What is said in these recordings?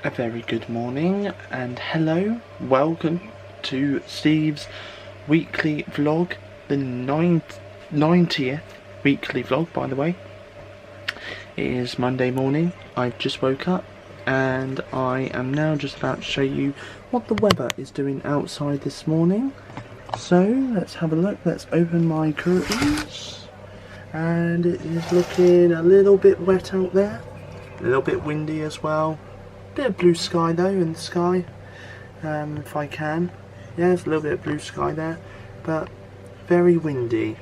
A very good morning and hello, welcome to Steve's weekly vlog, the 90th weekly vlog by the way. It is Monday morning, I've just woke up and I am now just about to show you what the weather is doing outside this morning. So let's have a look, let's open my curtains and it is looking a little bit wet out there, a little bit windy as well. Bit of blue sky though in the sky, if I can. Yeah, there's a little bit of blue sky there, but very windy,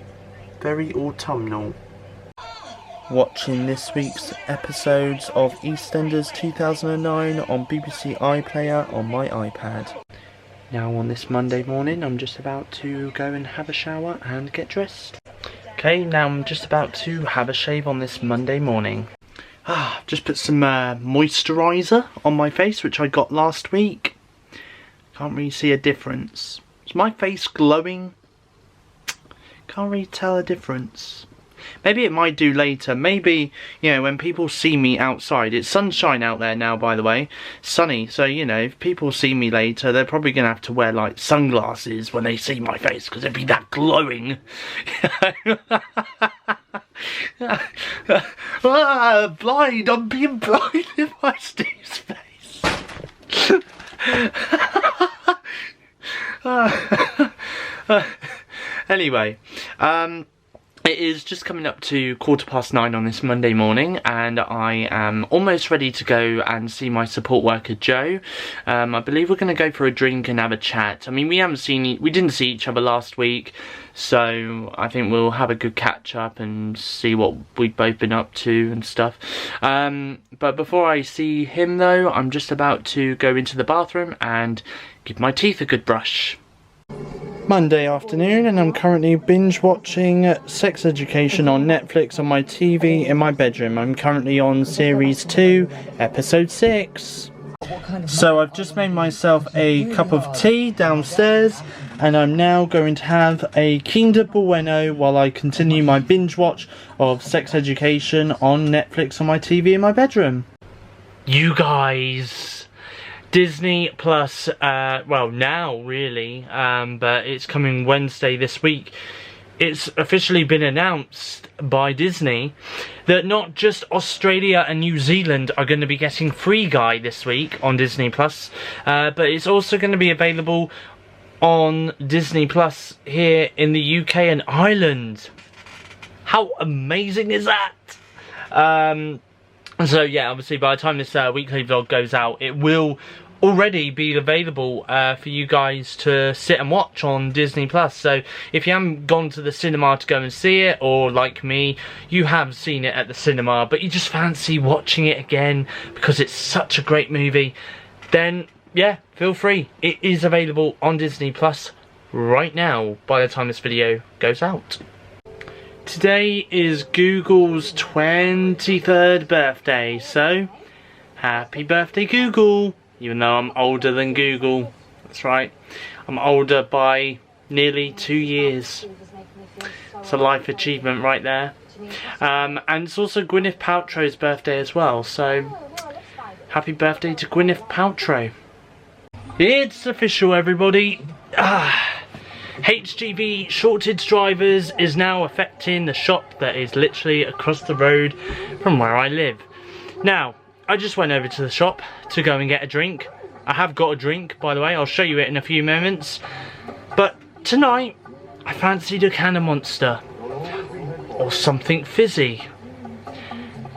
very autumnal. Watching this week's episodes of EastEnders 2009 on BBC iPlayer on my iPad. Now on this Monday morning I'm just about to go and have a shower and get dressed. Okay, now I'm just about to have a shave on this Monday morning. Just put some moisturiser on my face, which I got last week. Can't really see a difference. Is my face glowing? Can't really tell a difference. Maybe it might do later. Maybe, you know, when people see me outside. It's sunshine out there now, by the way. Sunny, so, you know, if people see me later, they're probably going to have to wear, like, sunglasses when they see my face, because it'd be that glowing. Blind! I'm being blinded by Steve's face. Anyway, it is just coming up to 9:15 on this Monday morning and I am almost ready to go and see my support worker Joe. I believe we're going to go for a drink and have a chat. I mean, we didn't see each other last week, so I think we'll have a good catch up and see what we've both been up to and stuff. But before I see him though, I'm just about to go into the bathroom and give my teeth a good brush. Monday afternoon and I'm currently binge watching Sex Education on Netflix on my TV in my bedroom. I'm currently on series 2, episode 6. So I've just made myself a cup of tea downstairs and I'm now going to have a Kinder Bueno while I continue my binge watch of Sex Education on Netflix on my TV in my bedroom. You guys, Disney Plus, well now really, but it's coming Wednesday this week. It's officially been announced by Disney that not just Australia and New Zealand are going to be getting Free Guy this week on Disney Plus, but it's also going to be available on Disney Plus here in the UK and Ireland. How amazing is that? So yeah, obviously by the time this weekly vlog goes out, it will already be available for you guys to sit and watch on Disney Plus. So if you haven't gone to the cinema to go and see it, or like me, you have seen it at the cinema, but you just fancy watching it again because it's such a great movie, then yeah, feel free. It is available on Disney Plus right now by the time this video goes out. Today is Google's 23rd birthday, so happy birthday Google! Even though I'm older than Google. That's right, I'm older by nearly 2 years. It's a life achievement right there. And it's also Gwyneth Paltrow's birthday as well, so happy birthday to Gwyneth Paltrow. It's official, everybody. HGV shortage drivers is now affecting the shop that is literally across the road from where I live. Now, I just went over to the shop to go and get a drink. I have got a drink, by the way, I'll show you it in a few moments. But tonight, I fancied a can of Monster. Or something fizzy.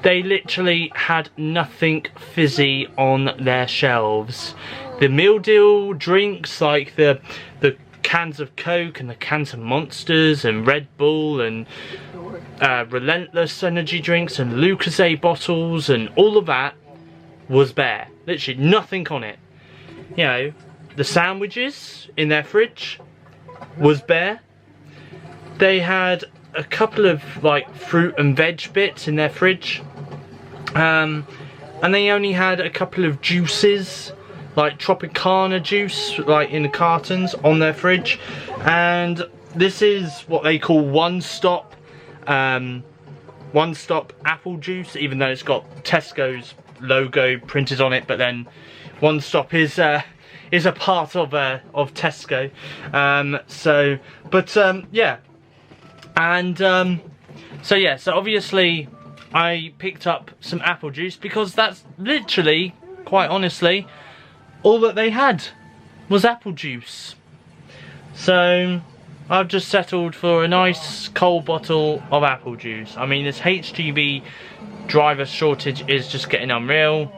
They literally had nothing fizzy on their shelves. The meal deal drinks, like the cans of Coke and the cans of Monsters and Red Bull and Relentless energy drinks and Lucozade bottles and all of that was bare. Literally nothing on it. You know, the sandwiches in their fridge was bare. They had a couple of like fruit and veg bits in their fridge, and they only had a couple of juices like Tropicana juice like in the cartons on their fridge. And this is what they call one-stop apple juice, even though it's got Tesco's logo printed on it, but then One Stop is a part of Tesco. Yeah, and so yeah, so obviously I picked up some apple juice because that's literally, quite honestly, all that they had was apple juice. So I've just settled for a nice cold bottle of apple juice. I mean, this HGV driver shortage is just getting unreal,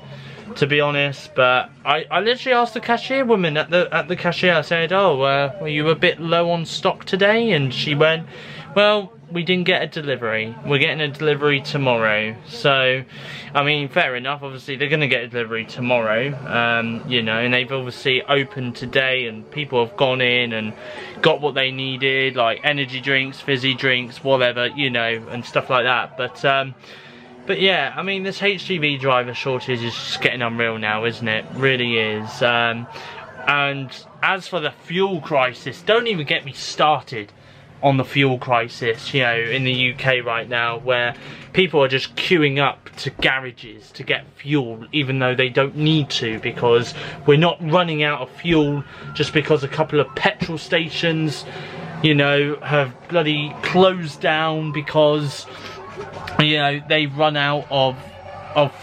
to be honest. But I literally asked the cashier woman at the cashier. I said, "Oh, were you a bit low on stock today?" And she went, "Well, we didn't get a delivery. We're getting a delivery tomorrow." So, I mean, fair enough. Obviously, they're going to get a delivery tomorrow, you know, and they've obviously opened today and people have gone in and got what they needed, like energy drinks, fizzy drinks, whatever, you know, and stuff like that. But yeah, I mean, this HGV driver shortage is just getting unreal now, isn't it? Really is. And as for the fuel crisis, don't even get me started on the fuel crisis, you know, in the UK right now, where people are just queuing up to garages to get fuel, even though they don't need to, because we're not running out of fuel just because a couple of petrol stations, you know, have bloody closed down because, you know, they've run out of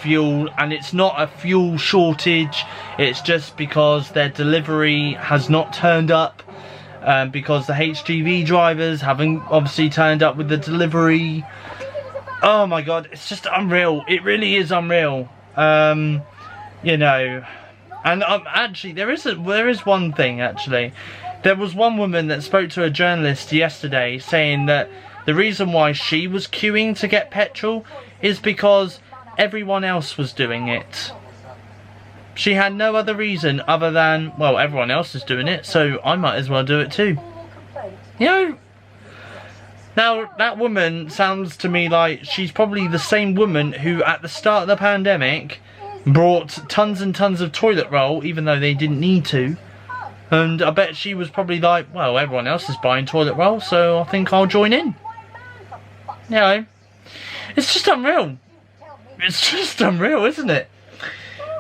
fuel. And it's not a fuel shortage, it's just because their delivery has not turned up. Because the HGV drivers haven't obviously turned up with the delivery. Oh my god, it's just unreal. It really is unreal. You know, and actually there is one thing. Actually, there was one woman that spoke to a journalist yesterday saying that the reason why she was queuing to get petrol is because everyone else was doing it. She had no other reason other than, well, everyone else is doing it, so I might as well do it too. You know, now that woman sounds to me like she's probably the same woman who at the start of the pandemic brought tons and tons of toilet roll, even though they didn't need to. And I bet she was probably like, well, everyone else is buying toilet roll, so I think I'll join in. You know, it's just unreal. It's just unreal, isn't it?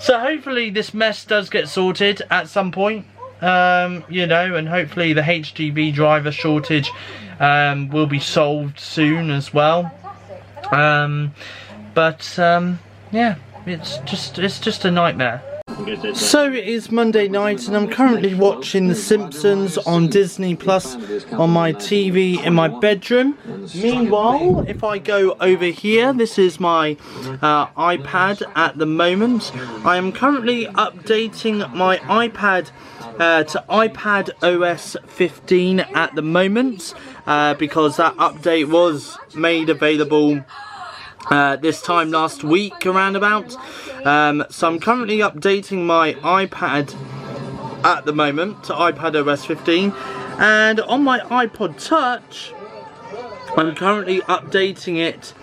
So hopefully this mess does get sorted at some point, you know, and hopefully the HGV driver shortage will be solved soon as well. Yeah, it's just a nightmare. So it is Monday night and I'm currently watching The Simpsons on Disney Plus on my TV in my bedroom. Meanwhile, if I go over here, this is my iPad at the moment. I am currently updating my iPad to iPad OS 15 at the moment, because that update was made available this time last week around about. So I'm currently updating my iPad at the moment to iPad OS 15, and on my iPod Touch I'm currently updating it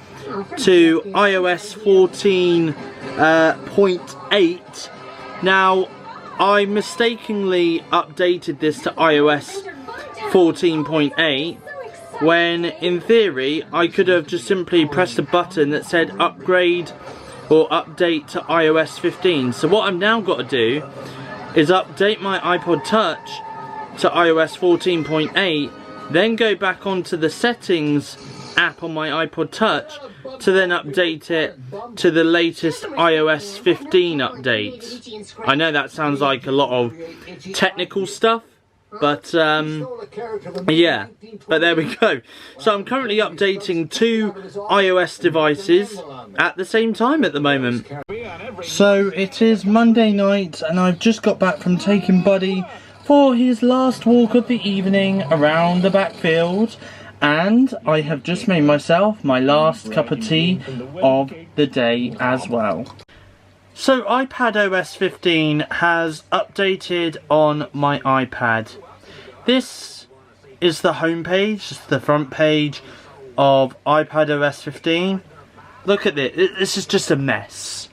to iOS 14.8. Now I mistakenly updated this to iOS 14.8 when in theory I could have just simply pressed a button that said upgrade or update to iOS 15. So what I've now got to do is update my iPod Touch to iOS 14.8, then go back onto the settings app on my iPod Touch to then update it to the latest iOS 15 update. I know that sounds like a lot of technical stuff, but yeah, but there we go. So I'm currently updating 2 iOS devices at the same time at the moment. So it is Monday night and I've just got back from taking Buddy for his last walk of the evening around the backfield, and I have just made myself my last cup of tea of the day as well. So iPad OS 15 has updated on my iPad. This is the home page, the front page of iPad OS 15. Look at this, this is just a mess.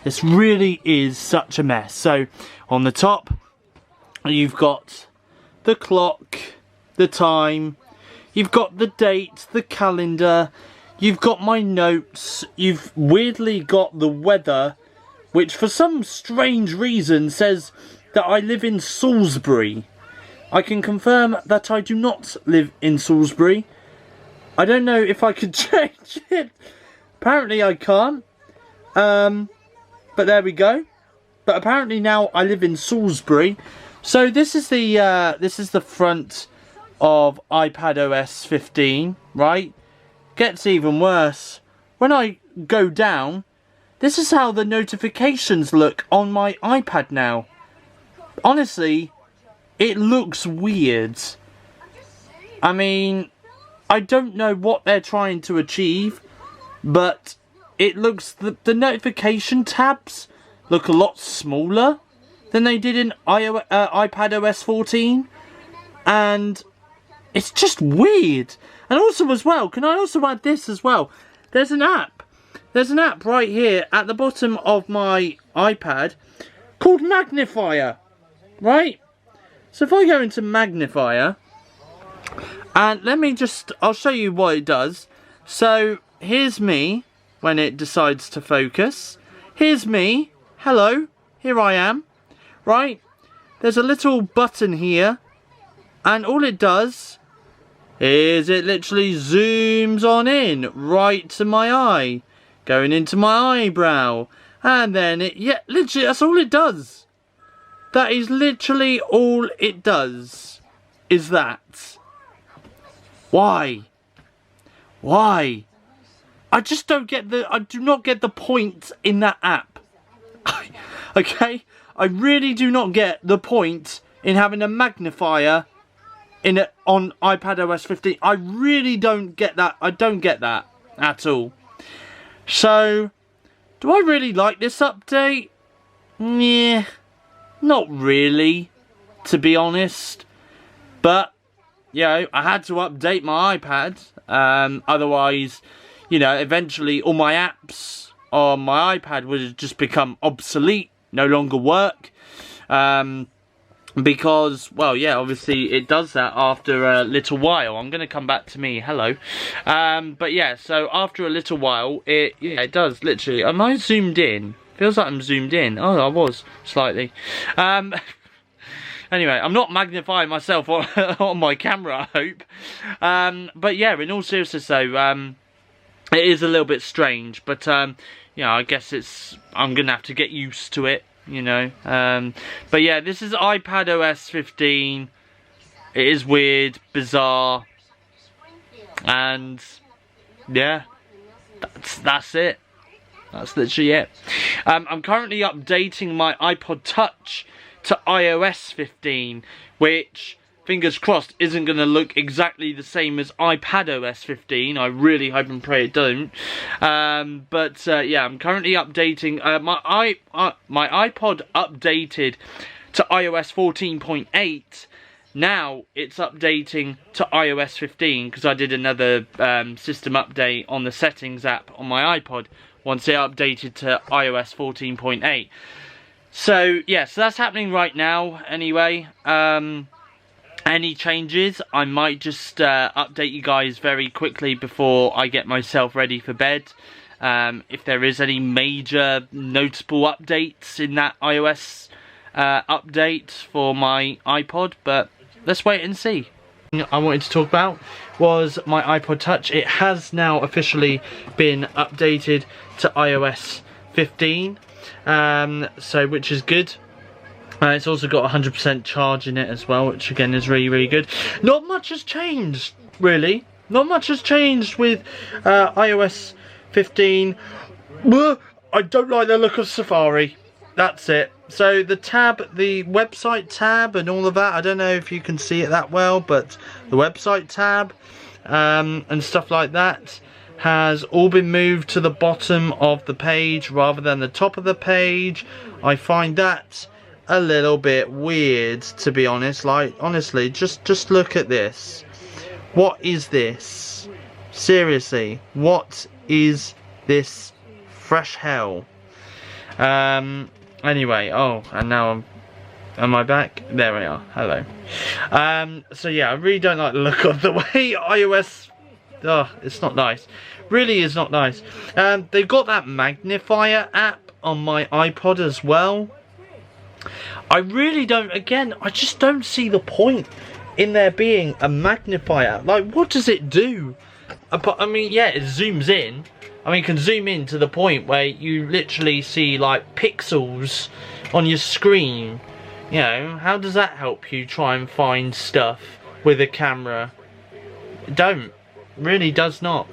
This really is such a mess. So on the top you've got the clock, the time, you've got the date, the calendar, you've got my notes, you've weirdly got the weather which for some strange reason says that I live in Salisbury. I can confirm that I do not live in Salisbury. I don't know if I could change it. Apparently I can't. But there we go. But apparently now I live in Salisbury. So this is the front of iPadOS 15, right? Gets even worse. When I go down, this is how the notifications look on my iPad now. Honestly, it looks weird. I mean, I don't know what they're trying to achieve, but it looks, the notification tabs look a lot smaller than they did in iPadOS 14, and it's just weird. And also as well, can I also add this as well? There's an app right here at the bottom of my iPad called Magnifier, right? So if I go into Magnifier, and I'll show you what it does. So here's me when it decides to focus. Here's me. Hello, here I am, right? There's a little button here, and all it does is it literally zooms on in right to my eye, going into my eyebrow, and then literally that's all it does. That is literally all it does, is that. Why? Why? I just don't get I do not get the point in that app. Okay? I really do not get the point in having a magnifier on iPadOS 15. I really don't get that. I don't get that at all. So, do I really like this update? Yeah, not really, to be honest. But, you know, I had to update my iPad. Otherwise, you know, eventually all my apps on my iPad would just become obsolete, no longer work. Because, well, yeah, obviously it does that after a little while. I'm going to come back to me, hello. But yeah, so after a little while, it does, literally. Am I zoomed in? Feels like I'm zoomed in. Oh, I was, slightly. Anyway, I'm not magnifying myself on my camera, I hope. But yeah, in all seriousness though, it is a little bit strange. But, you know, I guess I'm going to have to get used to it. You know, but yeah, this is iPadOS 15. It is weird, bizarre, and yeah, that's it. That's literally it. I'm currently updating my iPod Touch to iOS 15, which, fingers crossed, isn't going to look exactly the same as iPadOS 15. I really hope and pray it don't. But yeah, I'm currently updating my iPod updated to iOS 14.8. Now it's updating to iOS 15 because I did another system update on the settings app on my iPod once it updated to iOS 14.8. So yeah, so that's happening right now. Anyway. Any changes, I might just update you guys very quickly before I get myself ready for bed. If there is any major notable updates in that iOS update for my iPod, but let's wait and see. I wanted to talk about was my iPod Touch. It has now officially been updated to iOS 15, so which is good. It's also got 100% charge in it as well, which again is really, really good. Not much has changed, really. Not much has changed with iOS 15. I don't like the look of Safari. That's it. So the tab, the website tab and all of that, I don't know if you can see it that well, but the website tab and stuff like that has all been moved to the bottom of the page rather than the top of the page. I find that a little bit weird, to be honest. Like, honestly, just look at this. What is this? Seriously, what is this fresh hell? Anyway, oh, and now am I back? There we are. Hello. So yeah, I really don't like the look of the way iOS. Oh, it's not nice. Really is not nice. They've got that magnifier app on my iPod as well. I really don't, again, I just don't see the point in there being a magnifier. Like, what does it do? I mean, yeah, it zooms in. I mean, it can zoom in to the point where you literally see, like, pixels on your screen. You know, how does that help you try and find stuff with a camera? It don't. Really does not.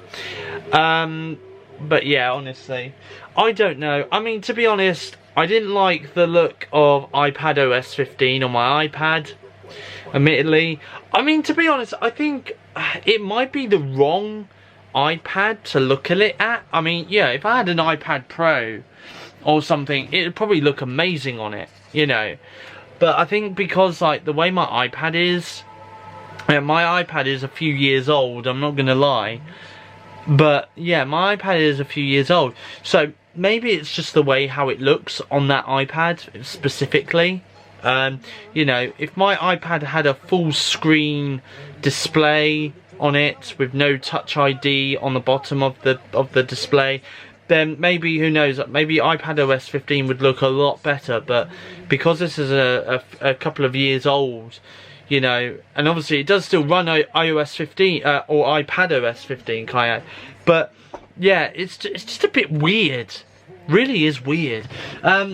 But yeah, honestly, I don't know. I mean, to be honest, I didn't like the look of iPadOS 15 on my iPad, admittedly. I mean, to be honest, I think it might be the wrong iPad to look at it at. I mean, yeah, if I had an iPad Pro or something, it'd probably look amazing on it, you know. But I think because, like, the way my iPad is, my iPad is a few years old, I'm not gonna lie. But yeah, my iPad is a few years old, so maybe it's just the way how it looks on that iPad specifically. You know, if my iPad had a full screen display on it with no Touch ID on the bottom of the display, then maybe, who knows, maybe iPadOS 15 would look a lot better. But because this is a couple of years old, you know, and obviously it does still run iOS 15 or iPadOS 15, kayak. But yeah, it's just a bit weird. Really is weird.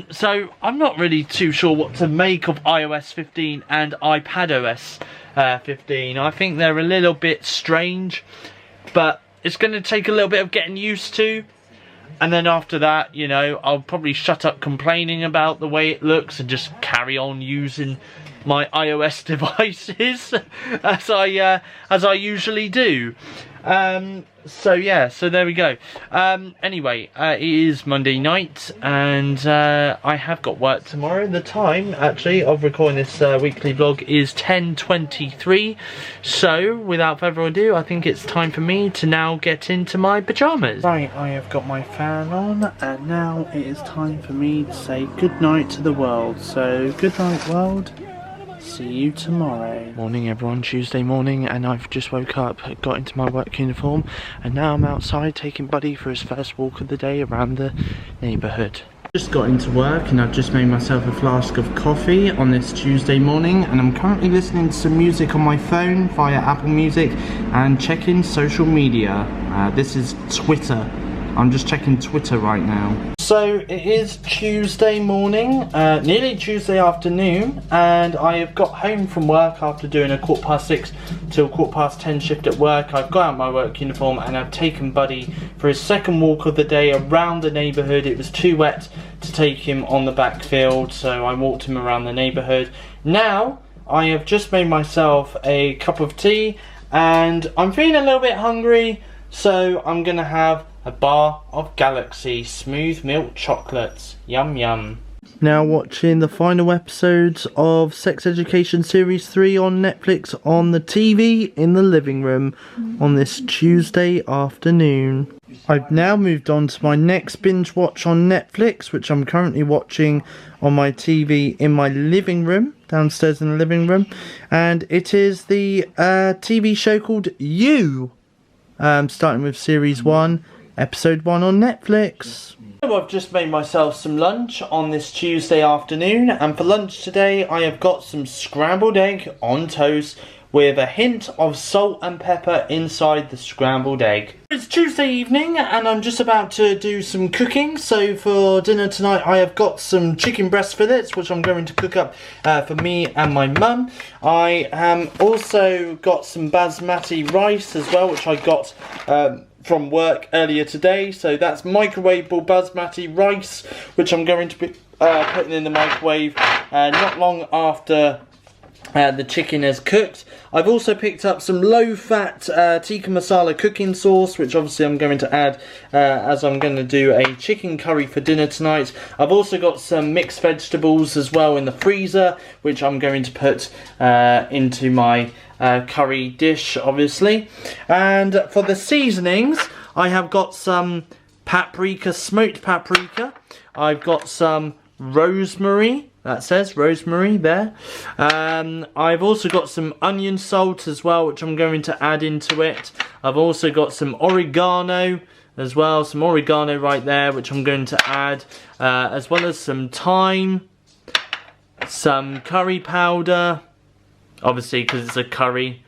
So I'm not really too sure what to make of iOS 15 and iPadOS 15. I think they're a little bit strange, but it's going to take a little bit of getting used to. And then after that, you know, I'll probably shut up complaining about the way it looks and just carry on using my iOS devices as I usually do. So yeah, so there we go. Anyway, it is Monday night, and I have got work tomorrow. The time, actually, of recording this weekly vlog is 10:23. So, without further ado, I think it's time for me to now get into my pyjamas. Right, I have got my fan on, and now it is time for me to say goodnight to the world. So, good night, world. See you tomorrow. Morning everyone, Tuesday morning, and I've just woke up, got into my work uniform, and now I'm outside taking Buddy for his first walk of the day around the neighbourhood. Just got into work and I've just made myself a flask of coffee on this Tuesday morning, and I'm currently listening to some music on my phone via Apple Music and checking social media. This is Twitter. I'm just checking Twitter right now. So it is Tuesday morning, nearly Tuesday afternoon, and I have got home from work after doing a 6:15 till 10:15 shift at work. I've got out my work uniform and I've taken Buddy for his second walk of the day around the neighbourhood. It was too wet to take him on the back field, so I walked him around the neighbourhood. Now I have just made myself a cup of tea and I'm feeling a little bit hungry, so I'm gonna have a bar of Galaxy smooth milk chocolates. Yum yum. Now watching the final episodes of Sex Education Series 3 on Netflix on the TV in the living room on this Tuesday afternoon. I've now moved on to my next binge watch on Netflix, which I'm currently watching on my TV in my living room, downstairs in the living room, and it is the TV show called You, starting with Series 1. Episode 1 on Netflix. So I've just made myself some lunch on this Tuesday afternoon, and for lunch today I have got some scrambled egg on toast with a hint of salt and pepper inside the scrambled egg. It's Tuesday evening and I'm just about to do some cooking. So for dinner tonight I have got some chicken breast fillets, which I'm going to cook up for me and my mum. I also got some basmati rice as well, which I got from work earlier today. So that's microwavable basmati rice, which I'm going to be putting in the microwave not long after the chicken is cooked. I've also picked up some low-fat tikka masala cooking sauce, which obviously I'm going to add as I'm going to do a chicken curry for dinner tonight. I've also got some mixed vegetables as well in the freezer, which I'm going to put into my curry dish, obviously. And for the seasonings, I have got some paprika, smoked paprika. I've got some rosemary. That says rosemary there. I've also got some onion salt as well, which I'm going to add into it. I've also got some oregano as well. Some oregano right there, which I'm going to add, as well as some thyme, some curry powder, obviously because it's a curry.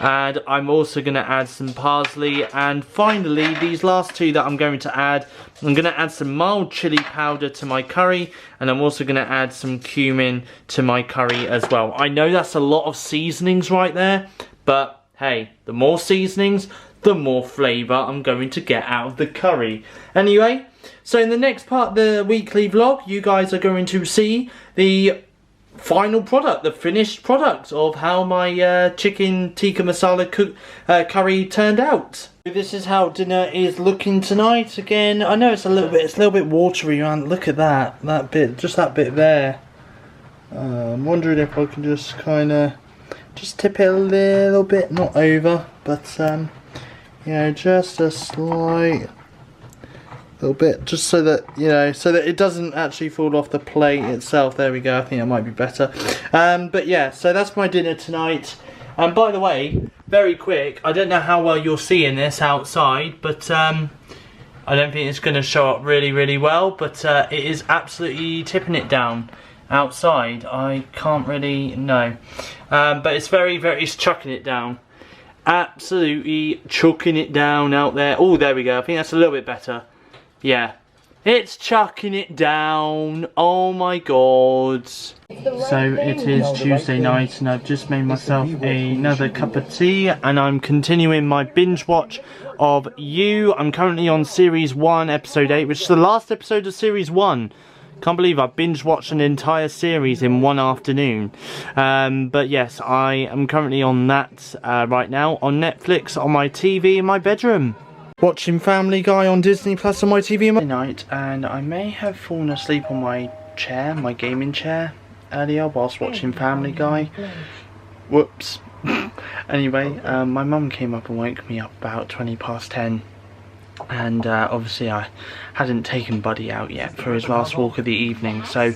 And I'm also going to add some parsley, and finally these last two that I'm going to add, I'm going to add some mild chili powder to my curry, and I'm also going to add some cumin to my curry as well. I know that's a lot of seasonings right there, but hey, the more seasonings, the more flavour I'm going to get out of the curry. Anyway, so in the next part of the weekly vlog, you guys are going to see the final product, the finished product of how my chicken tikka masala curry turned out. This is how dinner is looking tonight. Again, I know it's a little bit watery, man. Look at that bit, just that bit there. I'm wondering if I can just kind of tip it a little bit, not over, but you know, just a slight little bit, just so that, you know, so that it doesn't actually fall off the plate itself. There we go, I think that might be better. But yeah, so that's my dinner tonight. And by the way, very quick, I don't know how well you're seeing this outside, but I don't think it's going to show up really well, but it is absolutely tipping it down outside. I can't really know, but it's it's chucking it down, absolutely chucking it down out there. Oh, there we go, I think that's a little bit better. Yeah, it's chucking it down. Oh my god. So it is Tuesday night, and I've just made myself another cup of tea, and I'm continuing my binge watch of You. I'm currently on series 1, episode 8, which is the last episode of series 1. Can't believe I binge watched an entire series in one afternoon. But yes, I am currently on that right now on Netflix on my TV in my bedroom. Watching Family Guy on Disney Plus on my TV in my night, and I may have fallen asleep on my chair, my gaming chair, earlier whilst watching Family Guy. Whoops. Anyway, my mum came up and woke me up about 10:20, and obviously I hadn't taken Buddy out yet for his last walk of the evening, so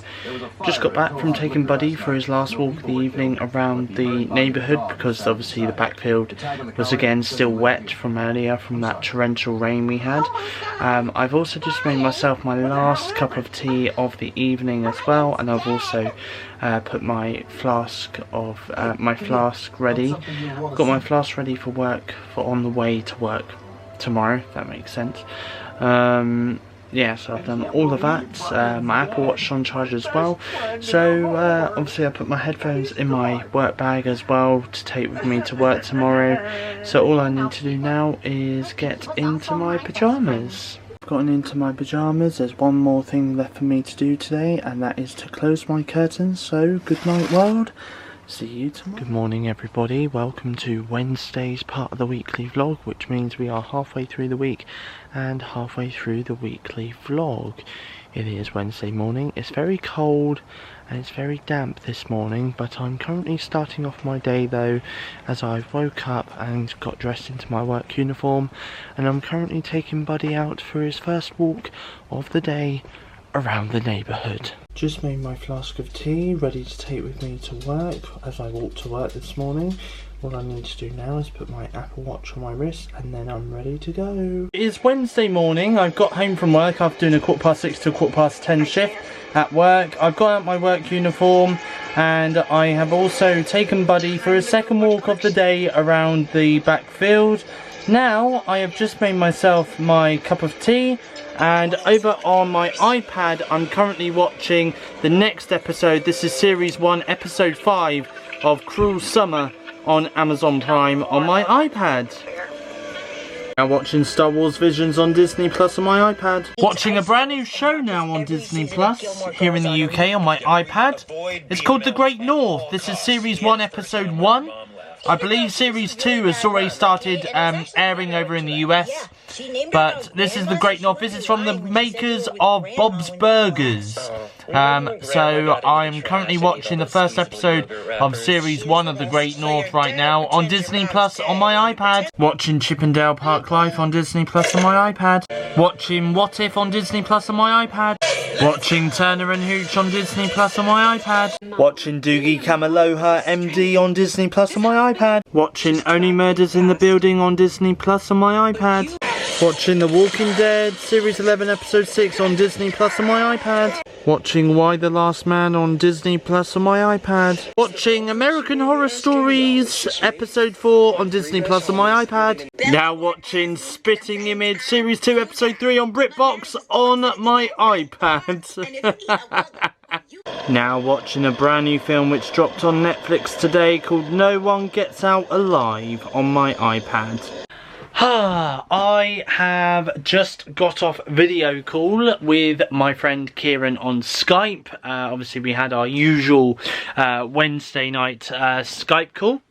just got back from taking Buddy for his last walk of the evening around the neighbourhood, because obviously the backfield was again still wet from earlier from that torrential rain we had. I've also just made myself my last cup of tea of the evening as well, and I've also put my flask ready. Got my flask ready for work, for on the way to work tomorrow, if that makes sense. Yeah, so I've done all of that. My Apple Watch is on charge as well, so obviously I put my headphones in my work bag as well to take with me to work tomorrow. So all I need to do now is get into my pyjamas. I've gotten into my pyjamas. There's one more thing left for me to do today, and that is to close my curtains. So good night world, see you tomorrow. Good morning everybody, welcome to Wednesday's part of the weekly vlog, which means we are halfway through the week and halfway through the weekly vlog. It is Wednesday morning, it's very cold and it's very damp this morning, but I'm currently starting off my day though, as I've woke up and got dressed into my work uniform, and I'm currently taking Buddy out for his first walk of the day around the neighbourhood. Just made my flask of tea ready to take with me to work as I walk to work this morning. All I need to do now is put my Apple Watch on my wrist, and then I'm ready to go. It is Wednesday morning. I've got home from work after doing a 6:15 to 10:15 shift at work. I've got out my work uniform, and I have also taken Buddy for his second walk of the day around the backfield. Now I have just made myself my cup of tea, and over on my iPad I'm currently watching the next episode. This is series 1 episode 5 of Cruel Summer on Amazon Prime on my iPad. Now watching Star Wars Visions on Disney Plus on my iPad. Watching a brand new show now on Disney Plus here in the UK on my iPad. It's called The Great North. This is series 1 episode 1. I believe series 2 has already started airing over in the US, but this is The Great North. This is from the makers of Bob's Burgers. So I'm currently watching the first episode of series 1 of The Great North right now on Disney Plus on my iPad. Watching Chippendale Park Life on Disney Plus on my iPad. Watching What If on Disney Plus on my iPad. Watching Turner and Hooch on Disney Plus on my iPad. Watching Doogie Kamealoha MD on Disney Plus on my iPad. Watching Only Murders in the Building on Disney Plus on my iPad. Watching The Walking Dead, Series 11, Episode 6 on Disney Plus on my iPad. Watching Why the Last Man on Disney Plus on my iPad. Watching American Horror Stories, Episode 4 on Disney Plus on my iPad. Now watching Spitting Image, Series 2, Episode 3 on BritBox on my iPad. Now watching a brand new film which dropped on Netflix today called No One Gets Out Alive on my iPad. I have just got off video call with my friend Kieran on Skype. Obviously we had our usual Wednesday night Skype call,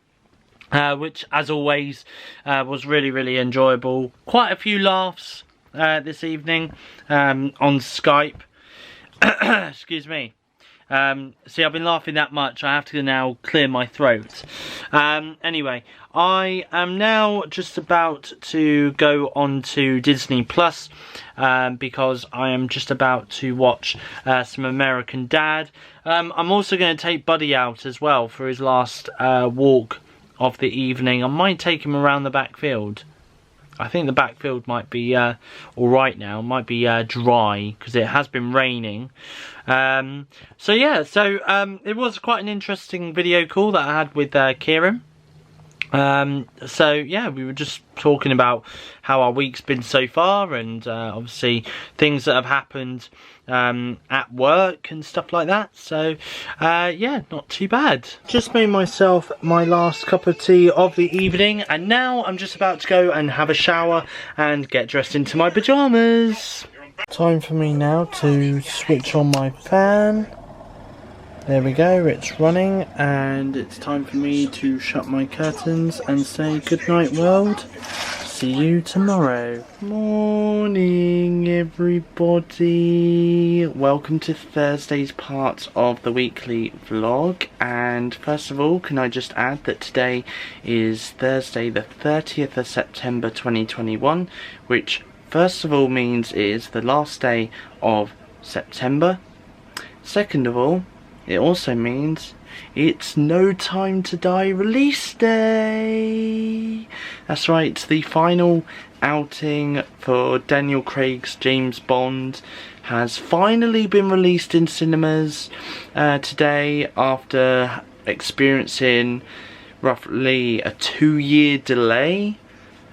which as always was really enjoyable. Quite a few laughs this evening on Skype. Excuse me. See, I've been laughing that much, I have to now clear my throat. Anyway, I am now just about to go on to Disney Plus because I am just about to watch some American Dad. I'm also going to take Buddy out as well for his last walk of the evening. I might take him around the backfield. I think the backfield might be alright now, might be dry because it has been raining. So yeah, it was quite an interesting video call that I had with Kieran. So yeah, we were just talking about how our week's been so far and obviously things that have happened at work and stuff like that. So yeah, not too bad. Just made myself my last cup of tea of the evening and now I'm just about to go and have a shower and get dressed into my pyjamas. Time for me now to switch on my fan. There we go, it's running and it's time for me to shut my curtains and say good night world. See you tomorrow. Morning everybody. Welcome to Thursday's part of the weekly vlog, and first of all can I just add that today is Thursday the 30th of September 2021, which first of all means it is the last day of September. Second of all, it also means it's No Time to Die release day. That's right, it's the final outing for Daniel Craig's James Bond has finally been released in cinemas today after experiencing roughly a 2-year delay.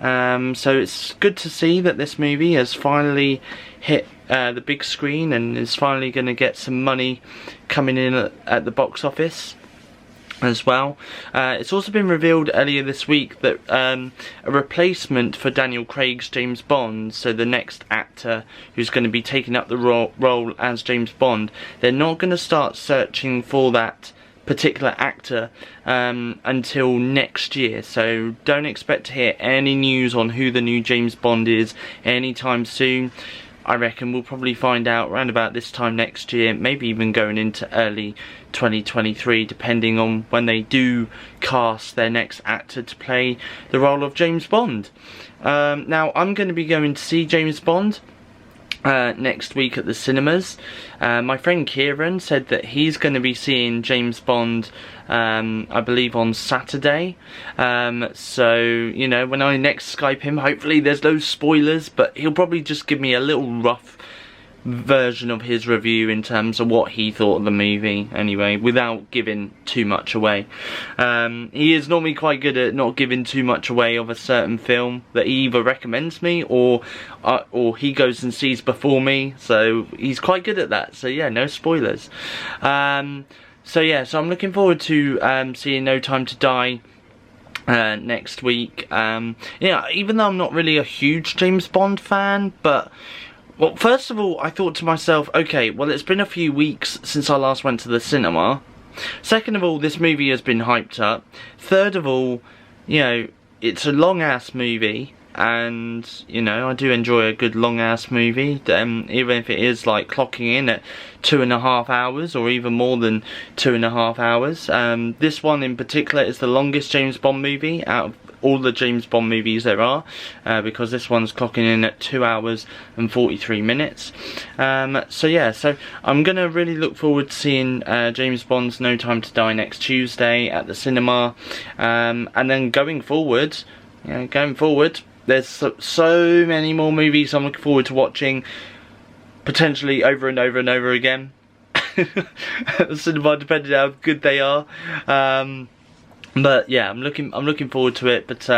So it's good to see that this movie has finally hit the big screen and is finally going to get some money coming in at the box office as well. It's also been revealed earlier this week that a replacement for Daniel Craig's James Bond, so the next actor who's going to be taking up the role as James Bond, they're not going to start searching for that particular actor until next year, so don't expect to hear any news on who the new James Bond is anytime soon. I reckon we'll probably find out around about this time next year, maybe even going into early 2023, depending on when they do cast their next actor to play the role of James Bond. Now I'm going to be going to see James Bond next week at the cinemas. My friend Kieran said that he's going to be seeing James Bond I believe on Saturday, so you know, when I next Skype him, hopefully there's no spoilers, but he'll probably just give me a little rough version of his review in terms of what he thought of the movie anyway, without giving too much away. He is normally quite good at not giving too much away of a certain film that he either recommends me or he goes and sees before me, so he's quite good at that. So yeah, no spoilers. So yeah, so I'm looking forward to seeing No Time to Die next week. Yeah, even though I'm not really a huge James Bond fan, but well, first of all, I thought to myself, okay, well, it's been a few weeks since I last went to the cinema. Second of all, this movie has been hyped up. Third of all, you know, it's a long-ass movie, and, you know, I do enjoy a good long-ass movie, even if it is, like, clocking in at 2.5 hours, or even more than 2.5 hours. This one in particular is the longest James Bond movie out of all the James Bond movies there are, because this one's clocking in at 2 hours and 43 minutes. So yeah, so I'm gonna really look forward to seeing James Bond's No Time to Die next Tuesday at the cinema, and then going forward, There's so many more movies I'm looking forward to watching, potentially over and over and over again. At the cinema, depending on how good they are. But yeah, I'm looking forward to it. But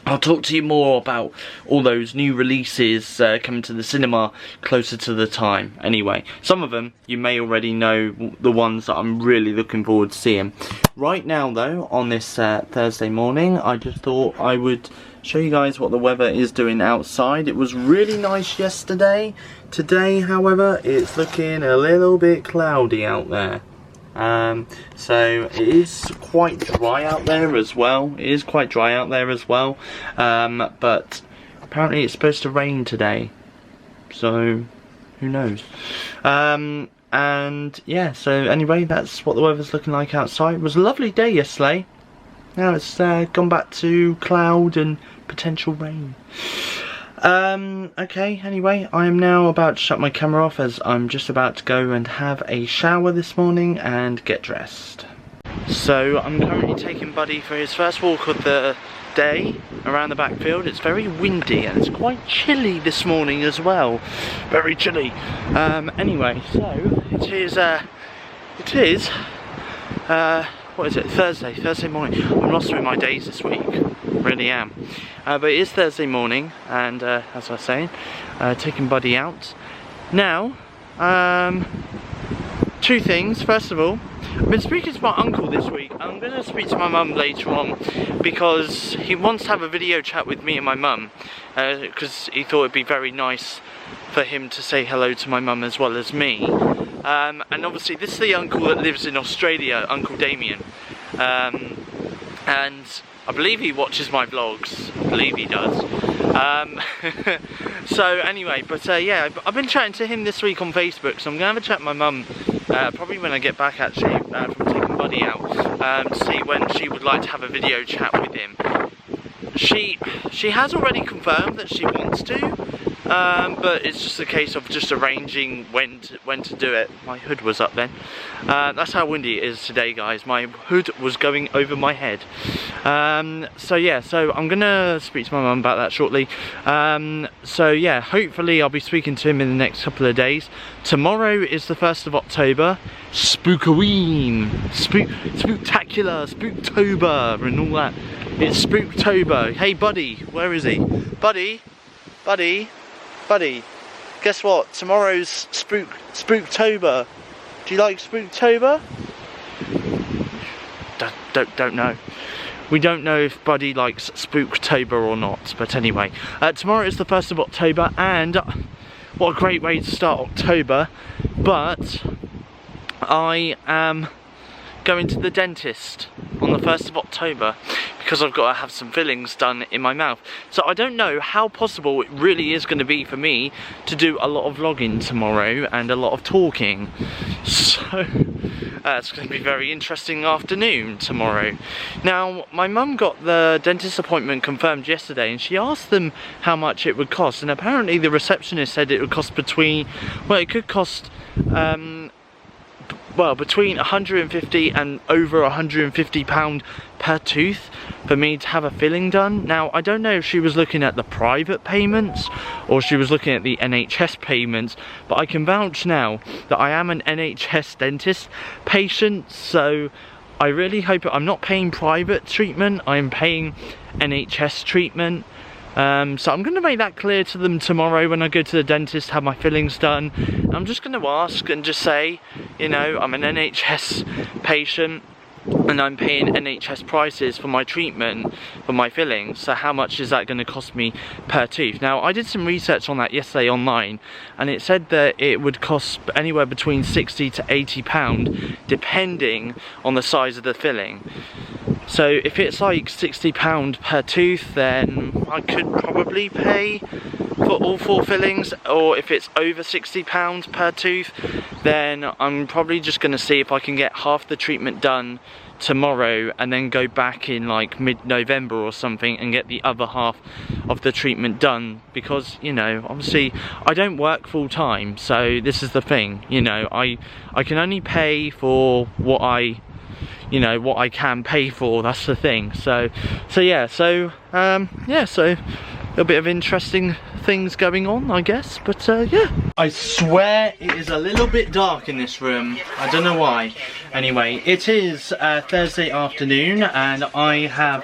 I'll talk to you more about all those new releases coming to the cinema closer to the time. Anyway, some of them you may already know, the ones that I'm really looking forward to seeing. Right now though, on this Thursday morning, I just thought I would show you guys what the weather is doing outside. It was really nice yesterday. Today, however, it's looking a little bit cloudy out there. So it is quite dry out there as well. But apparently it's supposed to rain today, so who knows. And yeah, so anyway, that's what the weather's looking like outside. It was a lovely day yesterday. Now it's gone back to cloud and potential rain. Okay, anyway, I am now about to shut my camera off as I'm just about to go and have a shower this morning and get dressed. So I'm currently taking Buddy for his first walk of the day around the backfield. It's very windy and it's quite chilly this morning as well. Very chilly. Anyway, so it is what is it? Thursday morning. I'm lost with my days this week. Really am. But it is Thursday morning, and as I was saying, taking Buddy out. Now, two things. First of all, I've been speaking to my uncle this week. I'm going to speak to my mum later on because he wants to have a video chat with me and my mum, because he thought it'd be very nice for him to say hello to my mum as well as me. And obviously this is the uncle that lives in Australia, Uncle Damien. And I believe he watches my vlogs. I believe he does. So anyway, but yeah, I've been chatting to him this week on Facebook, so I'm going to have a chat with my mum probably when I get back actually from taking Buddy out, to see when she would like to have a video chat with him. She has already confirmed that she wants to, but it's just a case of just arranging when to do it. My hood was up then. That's how windy it is today, guys. My hood was going over my head. So yeah, so I'm gonna speak to my mum about that shortly. So yeah, hopefully I'll be speaking to him in the next couple of days. Tomorrow is the 1st of October. Spookoween, spooktacular, Spooktober and all that. It's Spooktober. Hey Buddy, where is he? Buddy, guess what? Tomorrow's Spooktober. Do you like Spooktober? Don't know. We don't know if Buddy likes Spooktober or not, but anyway. Tomorrow is the 1st of October, and what a great way to start October. But I am going to the dentist on the 1st of October because I've got to have some fillings done in my mouth. So I don't know how possible it really is going to be for me to do a lot of vlogging tomorrow and a lot of talking. So it's going to be a very interesting afternoon tomorrow. Now, my mum got the dentist appointment confirmed yesterday, and she asked them how much it would cost, and apparently the receptionist said it would cost between, well, it could cost well, between 150 and over 150 £150 per tooth for me to have a filling done. Now, I don't know if she was looking at the private payments or she was looking at the NHS payments, but I can vouch now that I am an NHS dentist patient, so I really hope I'm not paying private treatment, I'm paying NHS treatment. So I'm going to make that clear to them tomorrow when I go to the dentist, have my fillings done. I'm just going to ask and just say, you know, I'm an NHS patient and I'm paying NHS prices for my treatment, for my fillings, so how much is that going to cost me per tooth? Now, I did some research on that yesterday online, and it said that it would cost anywhere between £60 to £80 depending on the size of the filling. So if it's like £60 per tooth, then I could probably pay for all 4 fillings, or if it's over £60 per tooth, then I'm probably just going to see if I can get half the treatment done tomorrow and then go back in like mid-November or something and get the other half of the treatment done, because, you know, obviously I don't work full time, so this is the thing, you know, I can only pay for what I, you know, what I can pay for. That's the thing. So yeah, so a bit of interesting things going on, I guess, but yeah. I swear it is a little bit dark in this room. I don't know why. Anyway, it is Thursday afternoon, and I have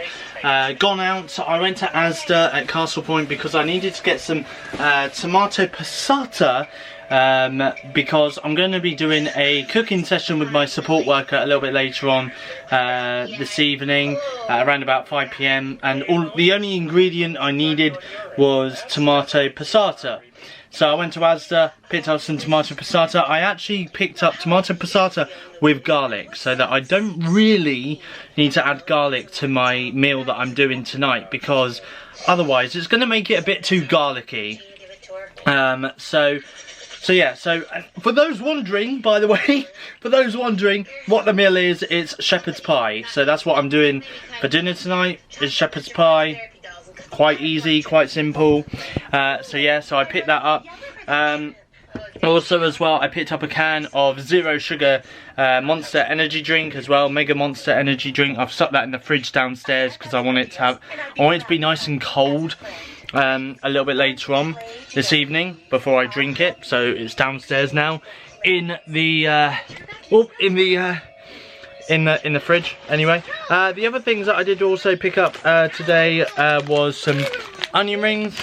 gone out. I went to Asda at Castle Point because I needed to get some tomato passata, because I'm going to be doing a cooking session with my support worker a little bit later on this evening, around about 5 PM, and the only ingredient I needed was tomato passata. So I went to Asda, picked up some tomato passata. I actually picked up tomato passata with garlic, so that I don't really need to add garlic to my meal that I'm doing tonight, because otherwise it's going to make it a bit too garlicky. So yeah, so for those wondering, by the way, for those wondering what the meal is, it's shepherd's pie. So that's what I'm doing for dinner tonight, is shepherd's pie. Quite easy, quite simple. So yeah, so I picked that up. Also as well, I picked up a can of 0 sugar Monster energy drink as well, Mega Monster energy drink. I've stuck that in the fridge downstairs because I want it to be nice and cold. A little bit later on this evening before I drink it, so it's downstairs now in the in the fridge. Anyway, the other things that I did also pick up today was some onion rings.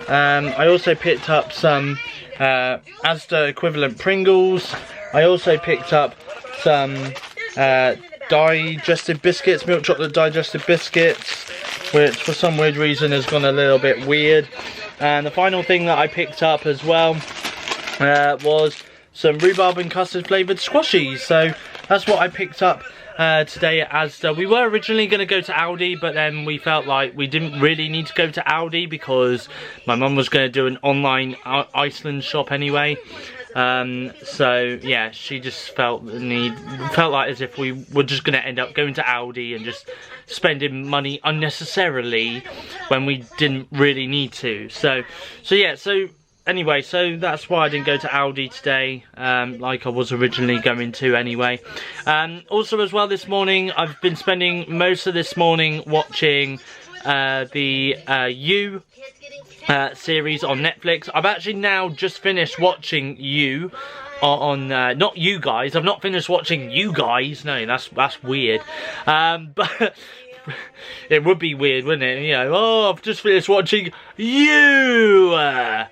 I also picked up some Asda equivalent Pringles. I also picked up some digestive biscuits, milk chocolate digestive biscuits, which for some weird reason has gone a little bit weird. And the final thing that I picked up as well was some rhubarb and custard flavoured squashies. So that's what I picked up today at Asda. We were originally going to go to Aldi, but then we felt like we didn't really need to go to Aldi because my mum was going to do an online Iceland shop anyway. So yeah, she just felt like as if we were just going to end up going to Aldi and just spending money unnecessarily when we didn't really need to. So yeah, so anyway, so that's why I didn't go to Aldi today, like I was originally going to anyway. Also as well, this morning I've been spending most of this morning watching the You series on Netflix. I've actually now just finished watching You on not You Guys. I've not finished watching You Guys. No, that's weird. But it would be weird, wouldn't it? You know, oh, I've just finished watching You.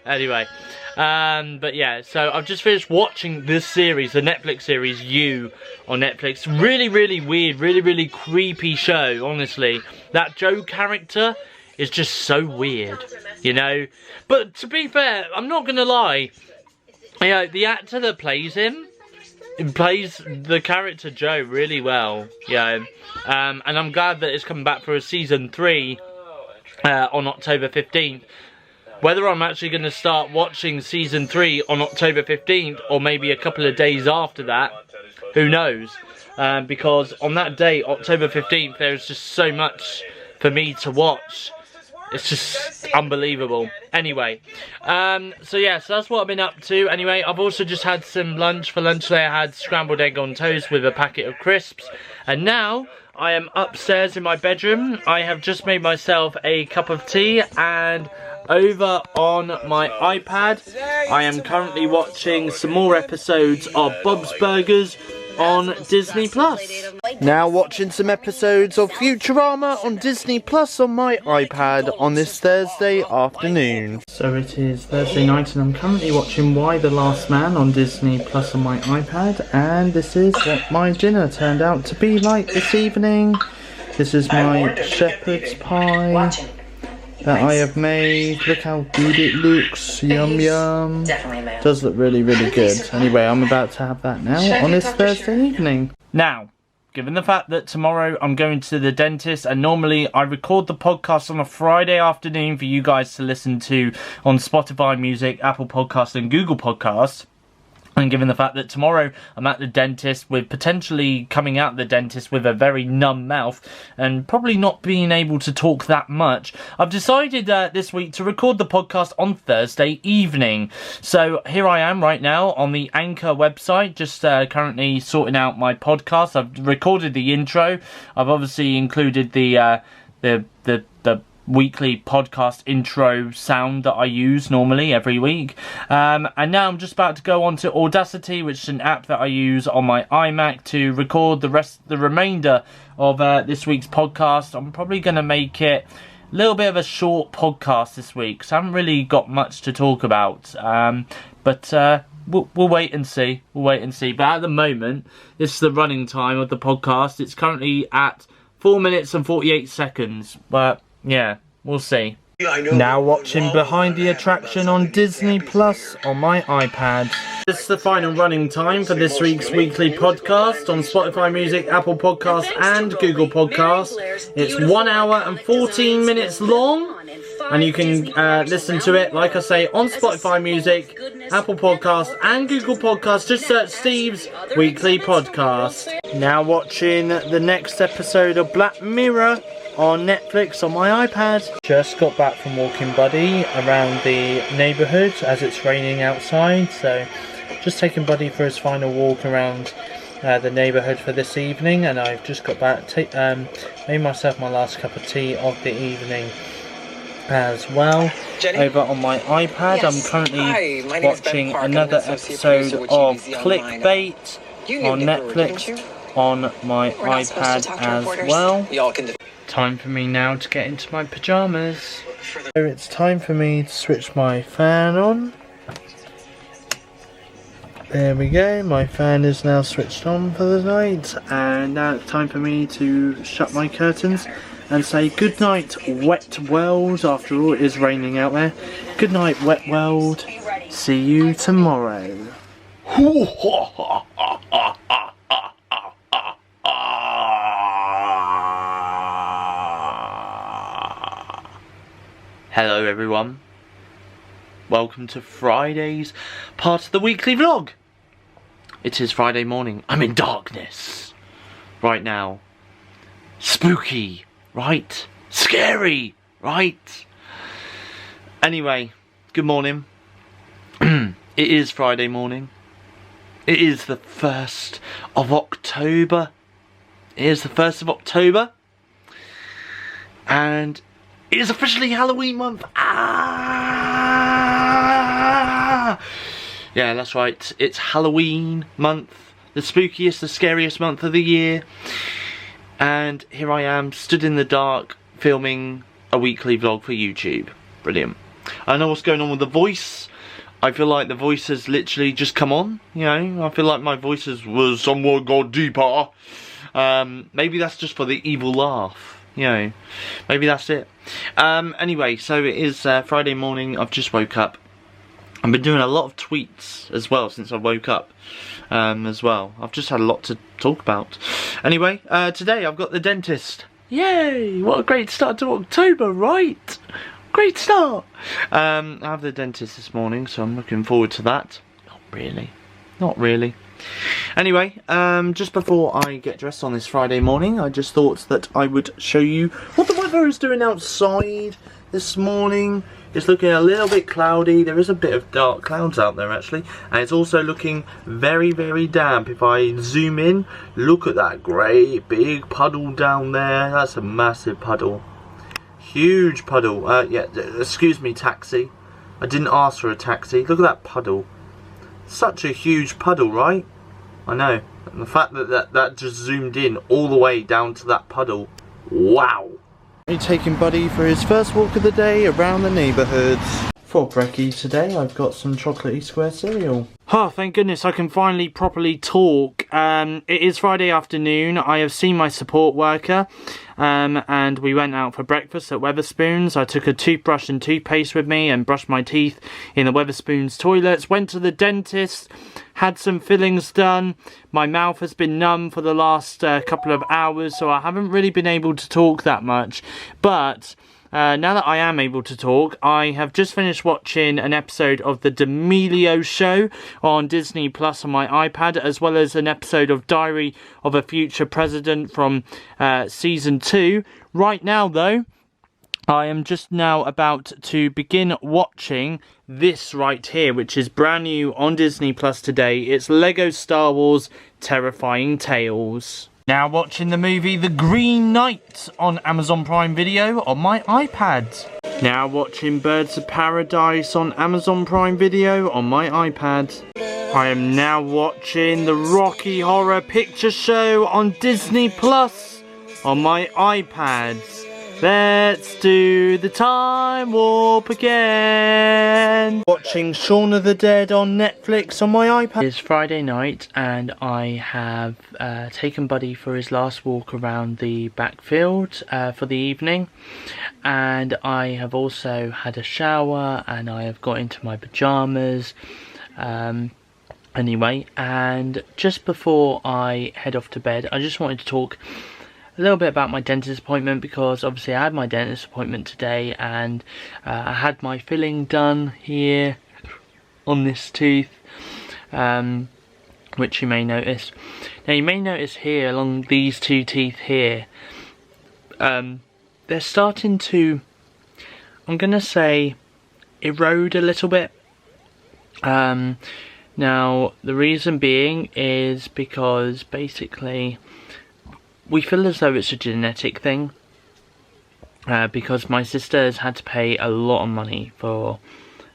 Anyway, but yeah, so I've just finished watching this series, the Netflix series You on Netflix. Really, really weird, really, really creepy show. Honestly, that Joe character is just so weird, you know. But to be fair, I'm not gonna lie. You know, the actor that plays him, plays the character Joe really well, you know. And I'm glad that it's coming back for a season 3 on October 15th. Whether I'm actually going to start watching season 3 on October 15th or maybe a couple of days after that, who knows? Because on that day, October 15th, there's just so much for me to watch. It's just unbelievable. Anyway, so yeah, so that's what I've been up to. Anyway, I've also just had some lunch. For lunch today I had scrambled egg on toast with a packet of crisps. And now I am upstairs in my bedroom. I have just made myself a cup of tea, and over on my iPad I am currently watching some more episodes of Bob's Burgers on Disney Plus. Now watching some episodes of Futurama on Disney Plus on my iPad on this Thursday afternoon. So it is Thursday night and I'm currently watching Y the Last Man on Disney Plus on my iPad, and this is what my dinner turned out to be like this evening. This is my shepherd's pie that I have made. Look how good it looks. Yum yum. Does look really, really good. Anyway, I'm about to have that now on this Thursday evening. Now, given the fact that tomorrow I'm going to the dentist, and normally I record the podcast on a Friday afternoon for you guys to listen to on Spotify Music, Apple Podcasts and Google Podcasts, And given the fact that tomorrow I'm at the dentist, with potentially coming out the dentist with a very numb mouth and probably not being able to talk that much, I've decided this week to record the podcast on Thursday evening. So here I am right now on the Anchor website, just currently sorting out my podcast. I've recorded the intro. I've obviously included the weekly podcast intro sound that I use normally every week, and now I'm just about to go on to Audacity, which is an app that I use on my iMac to record the remainder of this week's podcast. I'm probably going to make it a little bit of a short podcast this week, so I haven't really got much to talk about, but we'll wait and see. But at the moment, this is the running time of the podcast. It's currently at 4 minutes and 48 seconds, but yeah, we'll see. Now watching Behind the Attraction on Disney Plus on my iPad. This is the final running time for this week's weekly podcast on Spotify Music, Apple Podcasts and Google Podcasts. It's 1 hour and 14 minutes long, and you can listen to it, like I say, on Spotify Music, Apple Podcasts and Google Podcasts. Just search Steve's Weekly Podcast. Now watching the next episode of Black Mirror on Netflix on my iPad. Just got back from walking Buddy around the neighbourhood as it's raining outside, so just taking Buddy for his final walk around the neighbourhood for this evening, and I've just got back, made myself my last cup of tea of the evening as well. Jenny? Over on my iPad, yes. I'm currently watching another episode of Clickbait on Netflix on my iPad as well. Time for me now to get into my pyjamas. So it's time for me to switch my fan on. There we go, my fan is now switched on for the night, and now it's time for me to shut my curtains and say good night, wet world. After all, it is raining out there. Good night, wet world. See you tomorrow. Hello everyone, welcome to Friday's part of the weekly vlog. It is Friday morning, I'm in darkness right now. Spooky, right? Scary, right? Anyway, good morning. It is Friday morning. It is the 1st of October. It is the 1st of October. And it is officially Halloween month. Yeah, that's right. It's Halloween month. The spookiest, the scariest month of the year. And here I am, stood in the dark, filming a weekly vlog for YouTube. Brilliant. I know what's going on with the voice. I feel like the voice has literally just come on. You know, I feel like my voice was somewhat got deeper. Maybe that's just for the evil laugh. You know, maybe that's it. Anyway, so it is Friday morning. I've just woke up. I've been doing a lot of tweets as well since I woke up as well. I've just had a lot to talk about. Anyway, today I've got the dentist. Yay! What a great start to October, right? Great start! I have the dentist this morning, so I'm looking forward to that. Not really. Not really. Anyway, just before I get dressed on this Friday morning, I just thought that I would show you what the weather is doing outside this morning. It's looking a little bit cloudy. There is a bit of dark clouds out there actually, and it's also looking very, very damp. If I zoom in, look at that great big puddle down there. That's a massive puddle. Huge puddle. Yeah, excuse me, taxi. I didn't ask for a taxi. Look at that puddle. Such a huge puddle, right? I know. And the fact that just zoomed in all the way down to that puddle. Wow. We're taking Buddy for his first walk of the day around the neighbourhood. For brekkie today, I've got some chocolatey square cereal. Oh, thank goodness I can finally properly talk. It is Friday afternoon. I have seen my support worker, and we went out for breakfast at Wetherspoons. I took a toothbrush and toothpaste with me and brushed my teeth in the Wetherspoons toilets. Went to the dentist, had some fillings done. My mouth has been numb for the last couple of hours, so I haven't really been able to talk that much. But now that I am able to talk, I have just finished watching an episode of The D'Amelio Show on Disney Plus on my iPad, as well as an episode of Diary of a Future President from Season 2. Right now, though, I am just now about to begin watching this right here, which is brand new on Disney Plus today. It's Lego Star Wars Terrifying Tales. Now watching the movie The Green Knight on Amazon Prime Video on my iPad. Now watching Birds of Paradise on Amazon Prime Video on my iPad. I am now watching the Rocky Horror Picture Show on Disney Plus on my iPad. Let's do the time warp again. Watching Shaun of the Dead on Netflix on my iPad. It's Friday night and I have taken Buddy for his last walk around the backfield for the evening. And I have also had a shower and I have got into my pyjamas. Anyway, and just before I head off to bed, I just wanted to talk a little bit about my dentist appointment, because obviously I had my dentist appointment today and I had my filling done here on this tooth, which you may notice. Now you may notice here along these two teeth here, they're starting to, I'm gonna say, erode a little bit. Now the reason being is because basically we feel as though it's a genetic thing, because my sister has had to pay a lot of money for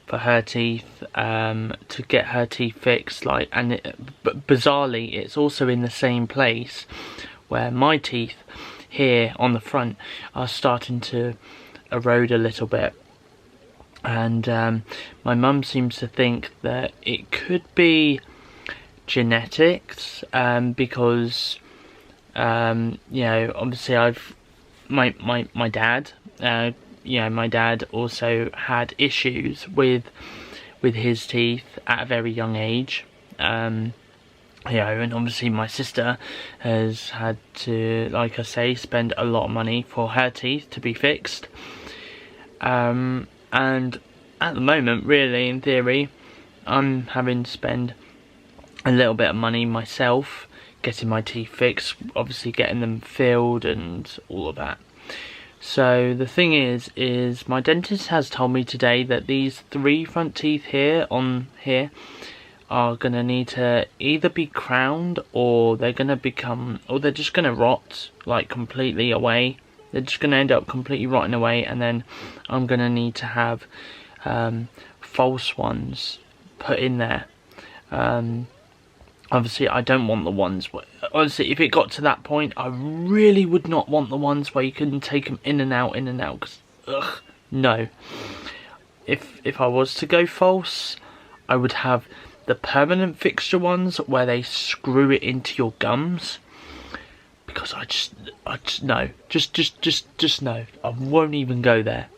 her teeth, to get her teeth fixed. But bizarrely, it's also in the same place where my teeth here on the front are starting to erode a little bit. And my mum seems to think that it could be genetics, because you know, obviously my dad, you know, my dad also had issues with his teeth at a very young age, you know, and obviously my sister has had to, like I say, spend a lot of money for her teeth to be fixed, and at the moment, really, in theory, I'm having to spend a little bit of money myself getting my teeth fixed, obviously getting them filled and all of that. So the thing is my dentist has told me today that these 3 front teeth here on here are gonna need to either be crowned, or they're gonna become, or they're just gonna rot like completely away. They're just gonna end up completely rotting away, and then I'm gonna need to have false ones put in there. Obviously I don't want the ones where, honestly, if it got to that point, I really would not want the ones where you can take them in and out, because ugh, no. If I was to go false, I would have the permanent fixture ones where they screw it into your gums, because I just no, just no, I won't even go there.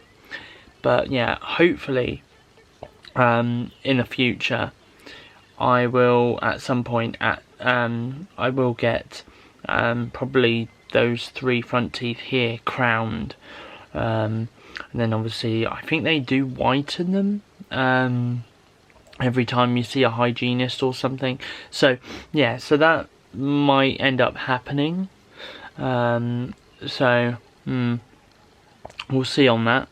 But yeah, hopefully in the future I will at some point I will get probably those 3 front teeth here crowned, and then obviously I think they do whiten them every time you see a hygienist or something. So yeah, so that might end up happening. We'll see on that.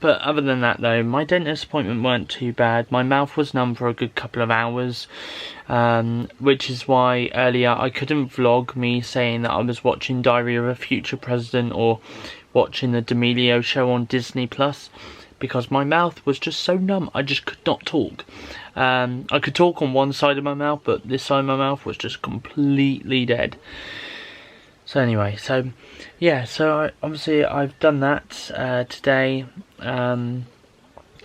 But other than that though, my dentist appointment weren't too bad. My mouth was numb for a good couple of hours, which is why earlier I couldn't vlog me saying that I was watching Diary of a Future President or watching the D'Amelio Show on Disney Plus, because my mouth was just so numb. I just could not talk. I could talk on one side of my mouth, but this side of my mouth was just completely dead. So anyway, so yeah, so obviously I've done that today, and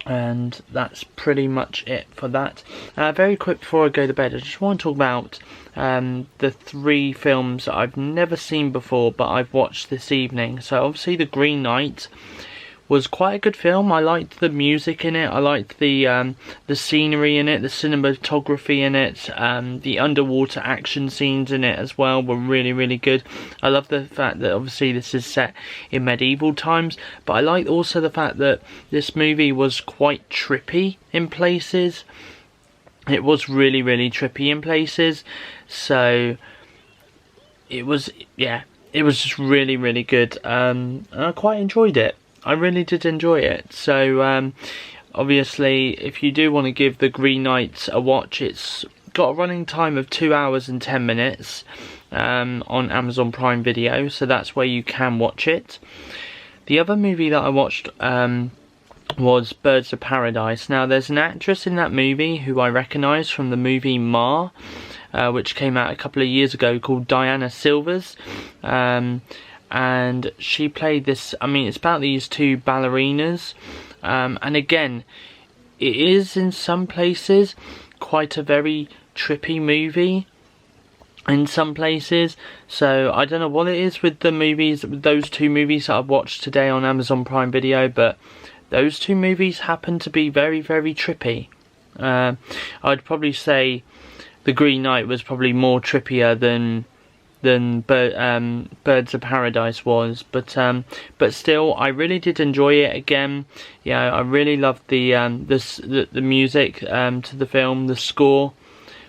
that's pretty much it for that. Very quick before I go to bed, I just want to talk about the 3 films that I've never seen before but I've watched this evening. So obviously The Green Knight, was quite a good film. I liked the music in it. I liked the scenery in it, the cinematography in it, the underwater action scenes in it as well were really, really good. I love the fact that obviously this is set in medieval times, but I like also the fact that this movie was quite trippy in places. It was really, really trippy in places. So it was, yeah, it was just really, really good. And I quite enjoyed it. I really did enjoy it. So obviously if you do want to give The Green Knight a watch, it's got a running time of 2 hours and 10 minutes on Amazon Prime Video, so that's where you can watch it. The other movie that I watched was Birds of Paradise. Now there's an actress in that movie who I recognise from the movie Ma, which came out a couple of years ago, called Diana Silvers. And she played this, I mean, it's about these two ballerinas, and again, it is in some places quite a very trippy movie in some places. So I don't know what it is with the movies, with those two movies that I've watched today on Amazon Prime Video, but those two movies happen to be very, very trippy. I'd probably say The Green Knight was probably more trippier than Birds of Paradise was, but still, I really did enjoy it. Again, yeah, I really loved the music to the film. The score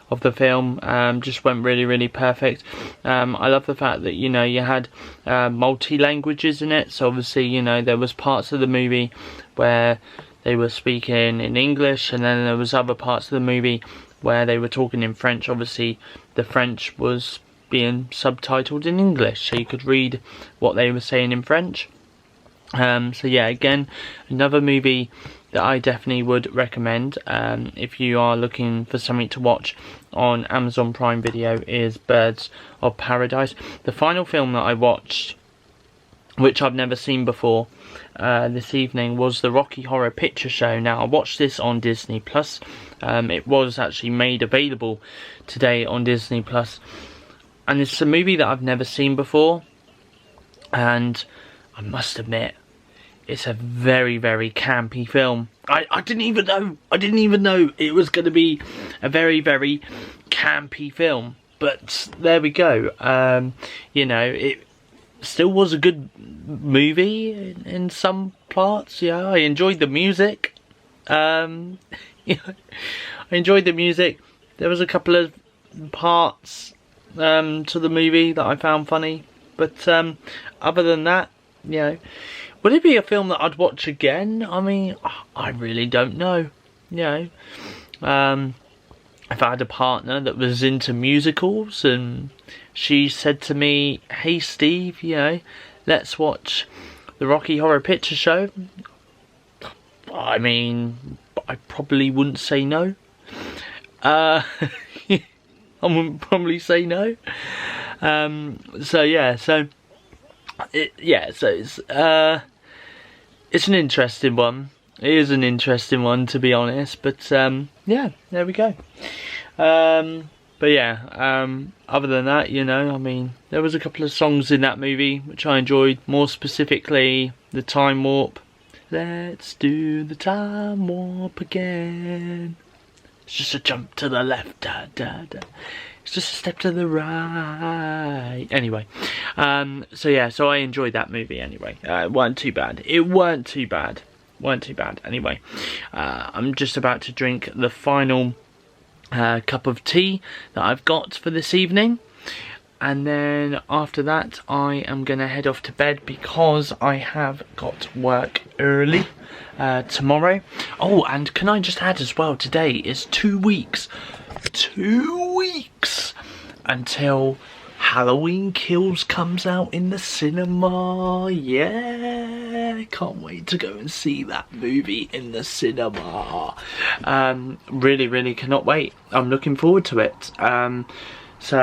of the film just went really, really perfect. I love the fact that, you know, you had multi-languages in it. So obviously, you know, there was parts of the movie where they were speaking in English, and then there was other parts of the movie where they were talking in French. Obviously, the French was being subtitled in English, so you could read what they were saying in French. So yeah, again, another movie that I definitely would recommend if you are looking for something to watch on Amazon Prime Video is Birds of Paradise. The final film that I watched, which I've never seen before, this evening, was the Rocky Horror Picture Show. Now I watched this on Disney Plus. It was actually made available today on Disney Plus. And it's a movie that I've never seen before, and I must admit, it's a very, very campy film. I didn't even know it was going to be a very, very campy film, but there we go. You know, it still was a good movie in some parts. Yeah, I enjoyed the music. I enjoyed the music. There was a couple of parts to the movie that I found funny, but other than that, you know, would it be a film that I'd watch again? I mean, I really don't know. You know, if I had a partner that was into musicals and she said to me, "Hey Steve, you know, let's watch the Rocky Horror Picture Show," I mean, I probably wouldn't say no. I wouldn't probably say no. So yeah, so it's an interesting one. It is an interesting one, to be honest. But yeah, there we go. But yeah, other than that, you know, I mean, there was a couple of songs in that movie which I enjoyed. More specifically, the Time Warp. Let's do the time warp again. It's just a jump to the left, da da da. It's just a step to the right. Anyway, so yeah, so I enjoyed that movie anyway. It weren't too bad. It weren't too bad. Anyway, I'm just about to drink the final cup of tea that I've got for this evening. And then after that, I am going to head off to bed because I have got work early tomorrow. Oh, and can I just add as well, today is 2 weeks. 2 weeks until Halloween Kills comes out in the cinema. Yeah, can't wait to go and see that movie in the cinema. Really, really cannot wait. I'm looking forward to it. So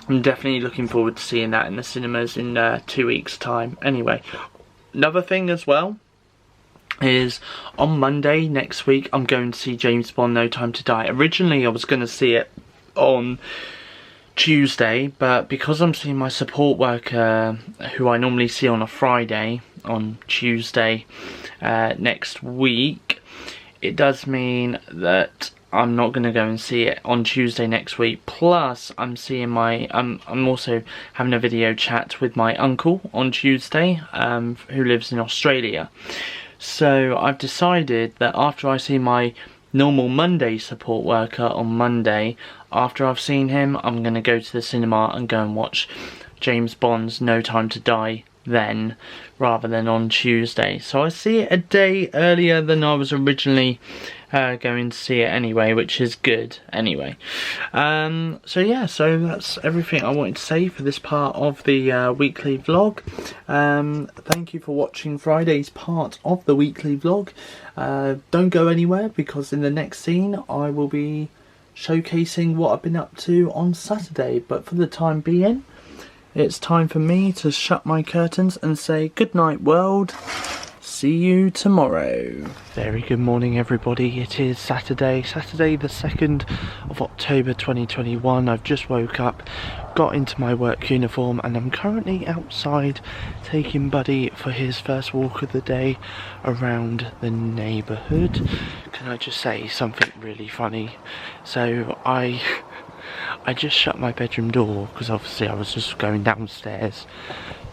I'm definitely looking forward to seeing that in the cinemas in 2 weeks' time. Anyway, another thing as well is on Monday next week I'm going to see James Bond No Time to Die. Originally I was going to see it on Tuesday, but because I'm seeing my support worker who I normally see on a Friday, on Tuesday next week, it does mean that I'm not going to go and see it on Tuesday next week. Plus, I'm seeing I'm also having a video chat with my uncle on Tuesday, who lives in Australia. So I've decided that after I see my normal Monday support worker on Monday, after I've seen him, I'm going to go to the cinema and go and watch James Bond's No Time to Die then, rather than on Tuesday. So I see it a day earlier than I was originally going to see it anyway, which is good anyway. So yeah, so that's everything I wanted to say for this part of the weekly vlog. Thank you for watching Friday's part of the weekly vlog. Don't go anywhere, because in the next scene I will be showcasing what I've been up to on Saturday. But for the time being, it's time for me to shut my curtains and say good night, world. See you tomorrow. Very good morning, everybody. It is Saturday the 2nd of October 2021. I've just woke up, got into my work uniform, and I'm currently outside taking Buddy for his first walk of the day around the neighbourhood. Can I just say something really funny? So I just shut my bedroom door, because obviously I was just going downstairs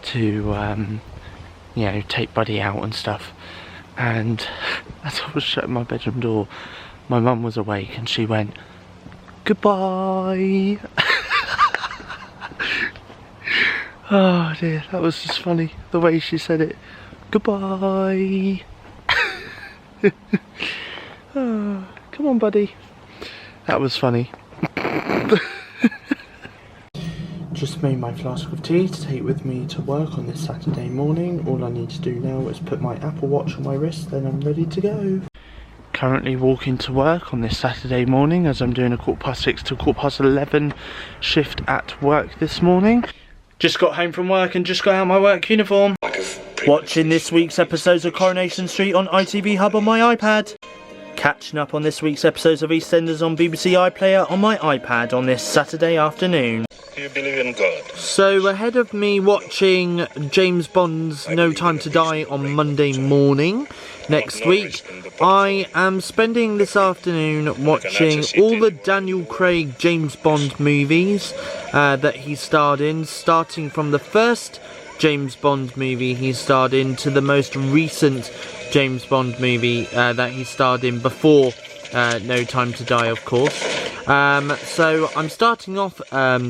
to you know, take Buddy out and stuff, and as I was shutting my bedroom door, my mum was awake and she went, "Goodbye." Oh dear, that was just funny, the way she said it. Goodbye. Oh, come on, Buddy. That was funny. Just made my flask of tea to take with me to work on this Saturday morning. All I need to do now is put my Apple Watch on my wrist, then I'm ready to go. Currently walking to work on this Saturday morning, as I'm doing a 6:15 to 11:15 shift at work this morning. Just got home from work and just got out my work uniform. Watching this week's episodes of Coronation Street on ITV Hub on my iPad. Catching up on this week's episodes of EastEnders on BBC iPlayer on my iPad on this Saturday afternoon. Do you believe in God? So ahead of me watching James Bond's No Time to Die on Monday morning next week, I am spending this afternoon watching all the Daniel Craig James Bond movies that he starred in, starting from the first James Bond movie he starred in to the most recent James Bond movie that he starred in before No Time to Die, of course. So I'm starting off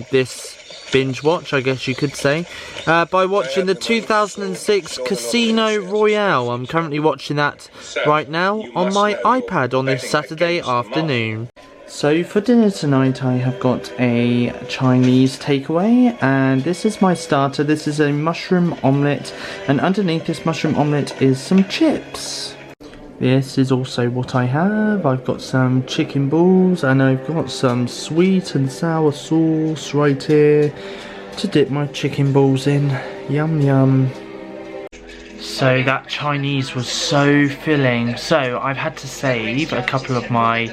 this binge watch, I guess you could say, by watching the 2006 Casino Royale. I'm currently watching that right now on my iPad on this Saturday afternoon. So for dinner tonight I have got a Chinese takeaway, and this is my starter. This is a mushroom omelette, and underneath this mushroom omelette is some chips. This is also what I have. I've got some chicken balls, and I've got some sweet and sour sauce right here to dip my chicken balls in. Yum yum. So that Chinese was so filling. So I've had to save a couple of my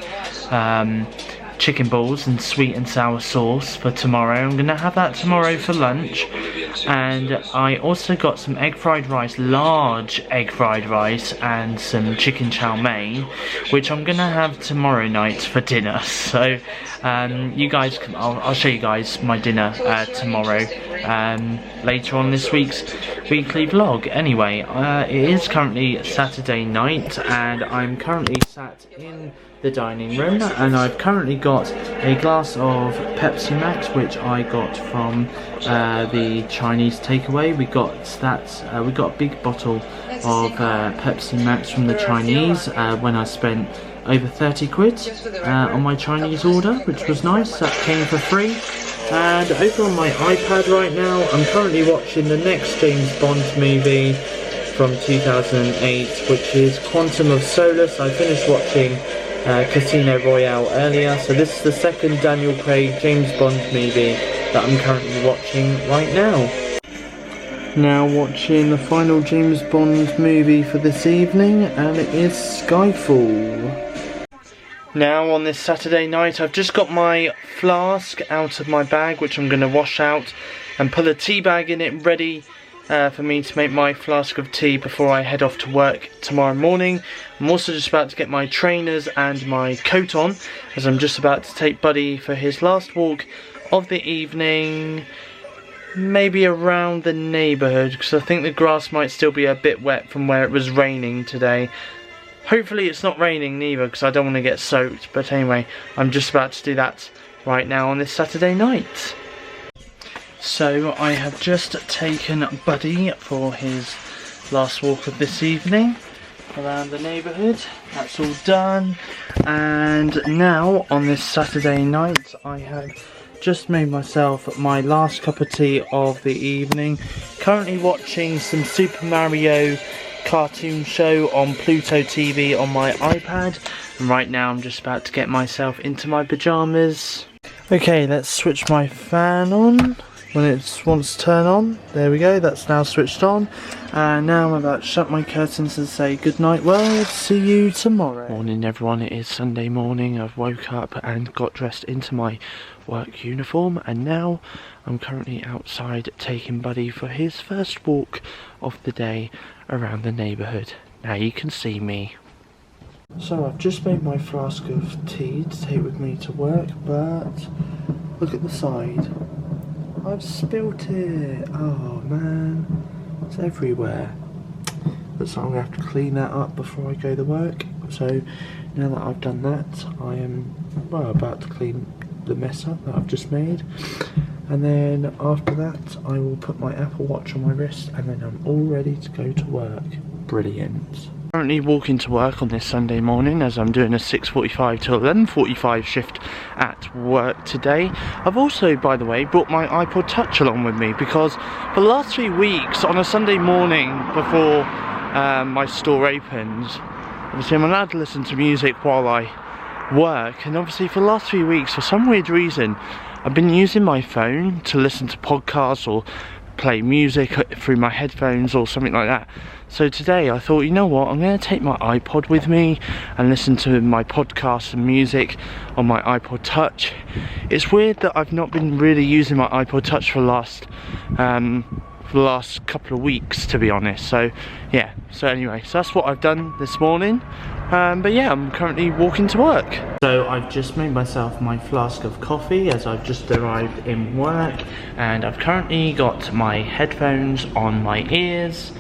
chicken balls and sweet and sour sauce for tomorrow. I'm going to have that tomorrow for lunch. And I also got some egg fried rice, large egg fried rice, and some chicken chow mein, which I'm going to have tomorrow night for dinner. So you guys can, I'll show you guys my dinner tomorrow, later on this week's weekly vlog. Anyway, it is currently Saturday night, and I'm currently sat in the dining room, and I've currently got a glass of Pepsi Max, which I got from the Chinese takeaway. We got that. We got a big bottle of Pepsi Max from the Chinese when I spent over 30 quid on my Chinese order, which was nice. That came for free. And over on my iPad right now, I'm currently watching the next James Bond movie from 2008, which is Quantum of Solace. I finished watching Casino Royale earlier, so this is the second Daniel Craig James Bond movie that I'm currently watching right now. Now watching the final James Bond movie for this evening, and it is Skyfall. Now on this Saturday night, I've just got my flask out of my bag, which I'm going to wash out and put a tea bag in it ready for me to make my flask of tea before I head off to work tomorrow morning. I'm also just about to get my trainers and my coat on, as I'm just about to take Buddy for his last walk of the evening, maybe around the neighbourhood, because I think the grass might still be a bit wet from where it was raining today. Hopefully it's not raining neither, because I don't want to get soaked, but anyway, I'm just about to do that right now on this Saturday night. So I have just taken Buddy for his last walk of this evening around the neighbourhood. That's all done, and now on this Saturday night I have just made myself my last cup of tea of the evening. Currently watching some Super Mario cartoon show on Pluto TV on my iPad, and right now I'm just about to get myself into my pyjamas. Okay, let's switch my fan on when it wants to turn on. There we go, that's now switched on, and now I'm about to shut my curtains and say good night world, see you tomorrow. Morning everyone, it is Sunday morning. I've woke up and got dressed into my work uniform, and now I'm currently outside taking Buddy for his first walk of the day around the neighbourhood. Now you can see me. So I've just made my flask of tea to take with me to work, but look at the side. I've spilt it. Oh man, it's everywhere. But so I'm going to have to clean that up before I go to work. So now that I've done that, I am about to clean the mess up that I've just made. And then after that, I will put my Apple Watch on my wrist, and then I'm all ready to go to work. Brilliant. Currently walking to work on this Sunday morning, as I'm doing a 6:45 to 11:45 shift at work today. I've also, by the way, brought my iPod Touch along with me, because for the last 3 weeks on a Sunday morning before my store opens, obviously I'm allowed to listen to music while I work, and obviously for the last 3 weeks, for some weird reason, I've been using my phone to listen to podcasts or play music through my headphones or something like that. So today I thought, you know what, I'm going to take my iPod with me and listen to my podcasts and music on my iPod Touch. It's weird that I've not been really using my iPod Touch for the last couple of weeks, to be honest. So yeah, so anyway, so that's what I've done this morning. But yeah, I'm currently walking to work. So I've just made myself my flask of coffee as I've just arrived in work, and I've currently got my headphones on my ears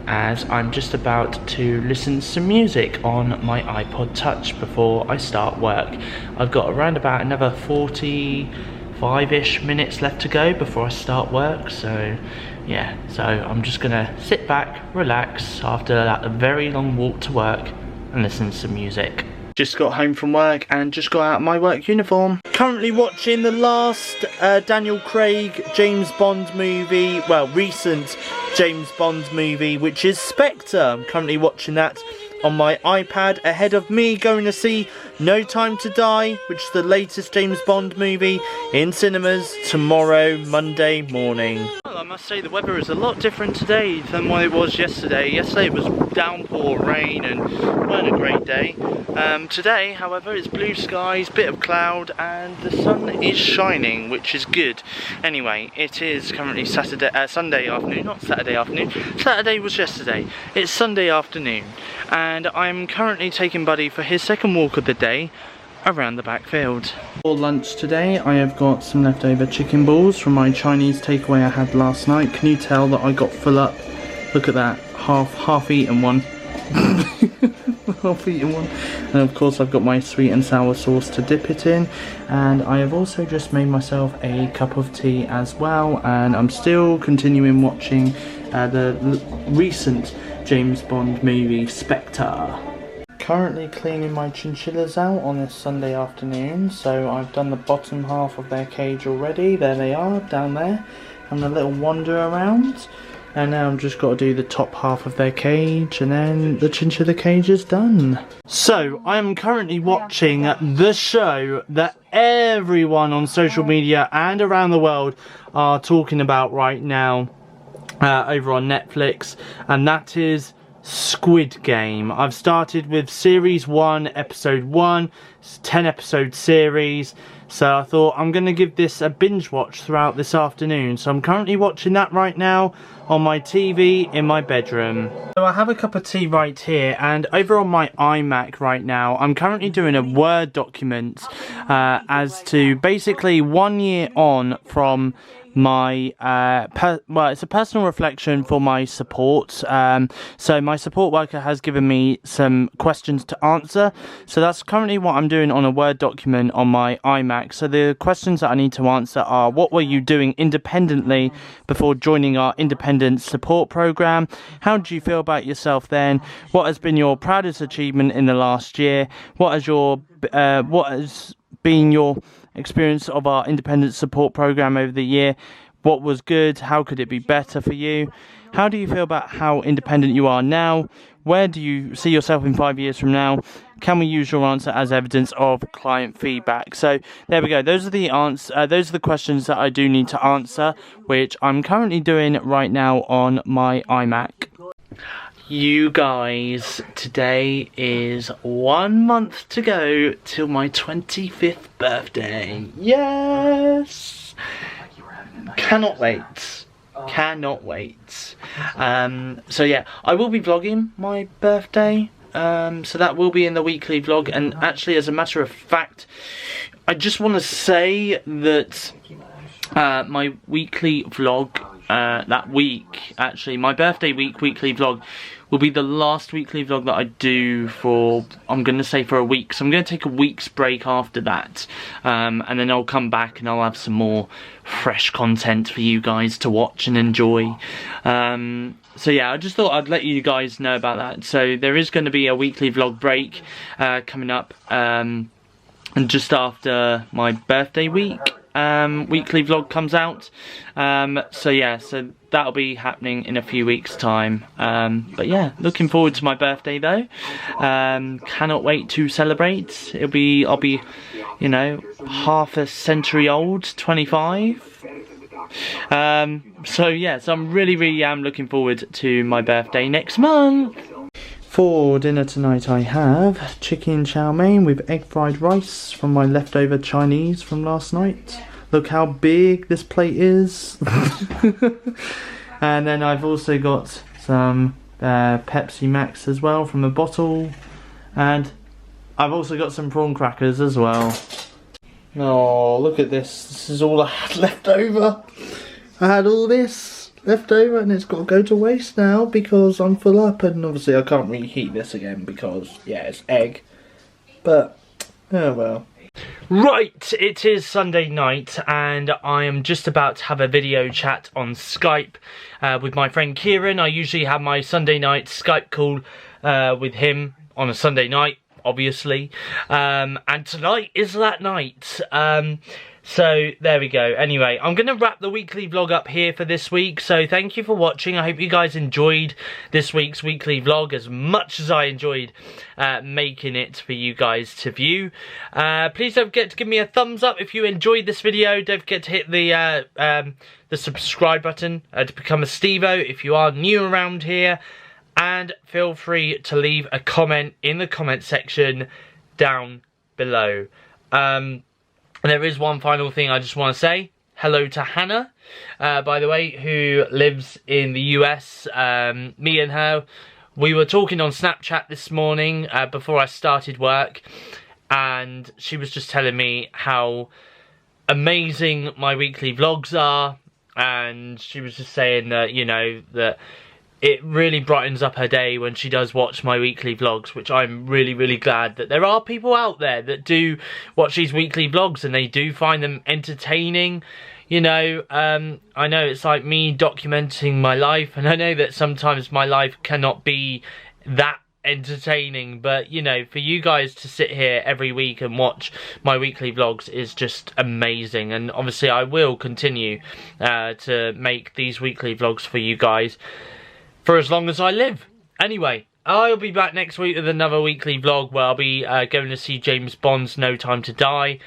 as I'm just about to listen to some music on my iPod Touch before I start work. I've got around about another 45-ish minutes left to go before I start work, so yeah, so I'm just gonna sit back, relax after that very long walk to work and listen to some music. Just got home from work and just got out of my work uniform. Currently watching the last Daniel Craig James Bond movie, well, recent James Bond movie, which is Spectre. I'm currently watching that on my iPad ahead of me going to see No Time to Die, which is the latest James Bond movie, in cinemas tomorrow, Monday morning. Well, I must say the weather is a lot different today than what it was yesterday. Yesterday it was downpour, rain, and weren't a great day. Today, however, it's blue skies, bit of cloud, and the sun is shining, which is good. Anyway, it is currently Sunday afternoon, not Saturday afternoon. Saturday was yesterday. It's Sunday afternoon, and I'm currently taking Buddy for his second walk of the day around the backfield. For lunch today, I have got some leftover chicken balls from my Chinese takeaway I had last night. Can you tell that I got full up? Look at that, half eaten one. Half eaten one. And of course I've got my sweet and sour sauce to dip it in, and I have also just made myself a cup of tea as well, and I'm still continuing watching the recent James Bond movie Spectre. Currently cleaning my chinchillas out on this Sunday afternoon, so I've done the bottom half of their cage already. There they are, down there, and a little wander around. And now I'm just got to do the top half of their cage, and then the chinchilla cage is done. So I am currently watching the show that everyone on social media and around the world are talking about right now over on Netflix, and that is Squid Game. I've started with series 1, episode 1. It's a 10 episode series. So I thought I'm going to give this a binge watch throughout this afternoon. So I'm currently watching that right now on my TV in my bedroom. So I have a cup of tea right here, and over on my iMac right now I'm currently doing a Word document as to basically 1 year on from my well, it's a personal reflection for my support. So my support worker has given me some questions to answer, so that's currently what I'm doing on a Word document on my iMac. So the questions that I need to answer are: what were you doing independently before joining our independent support program? How did you feel about yourself then? What has been your proudest achievement in the last year? What has been your experience of our independent support program over the year? What was good? How could it be better for you? How do you feel about how independent you are now? Where do you see yourself in 5 years from now? Can we use your answer as evidence of client feedback? So there we go. Those are the questions that I do need to answer, which I'm currently doing right now on my iMac. You guys, today is 1 month to go till my 25th birthday. Yes! Cannot wait. Cannot wait. So yeah, I will be vlogging my birthday. So that will be in the weekly vlog. And actually, as a matter of fact, I just want to say that my weekly vlog that week, actually my birthday week weekly vlog, will be the last weekly vlog that I do for, I'm going to say, for a week. So I'm going to take a week's break after that, and then I'll come back and I'll have some more fresh content for you guys to watch and enjoy. So yeah, I just thought I'd let you guys know about that. So there is going to be a weekly vlog break coming up, and just after my birthday week, weekly vlog comes out. So yeah, so that'll be happening in a few weeks time. But yeah, looking forward to my birthday though. Cannot wait to celebrate. I'll be, you know, half a century old, 25. So yeah, so I'm really am looking forward to my birthday next month. For dinner tonight I have chicken chow mein with egg fried rice from my leftover Chinese from last night. Look how big this plate is. And then I've also got some Pepsi Max as well from the bottle. And I've also got some prawn crackers as well. Oh, look at this. This is all I had left over. I had all this left over and it's got to go to waste now because I'm full up, and obviously I can't reheat this again because, yeah, it's egg. But, oh well. Right, it is Sunday night and I am just about to have a video chat on Skype with my friend Kieran. I usually have my Sunday night Skype call with him on a Sunday night, obviously. And tonight is that night. So there we go. Anyway, I'm going to wrap the weekly vlog up here for this week. So thank you for watching. I hope you guys enjoyed this week's weekly vlog as much as I enjoyed making it for you guys to view. Please don't forget to give me a thumbs up if you enjoyed this video. Don't forget to hit the subscribe button to become a Stevo if you are new around here. And feel free to leave a comment in the comment section down below. There is one final thing I just want to say. Hello to Hannah, by the way, who lives in the US. Me and her, we were talking on Snapchat this morning before I started work, and she was just telling me how amazing my weekly vlogs are, and she was just saying that, you know, that it really brightens up her day when she does watch my weekly vlogs, which I'm really glad that there are people out there that do watch these weekly vlogs and they do find them entertaining. You know, I know it's like me documenting my life, and I know that sometimes my life cannot be that entertaining, but you know, for you guys to sit here every week and watch my weekly vlogs is just amazing. And obviously I will continue to make these weekly vlogs for you guys for as long as I live. Anyway, I'll be back next week with another weekly vlog where I'll be going to see James Bond's No Time to Die,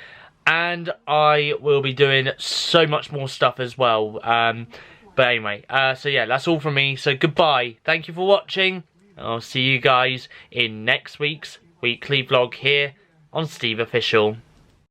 and I will be doing so much more stuff as well. But anyway, so yeah, that's all from me. So goodbye, thank you for watching. I'll see you guys in next week's weekly vlog here on SteveOfficial.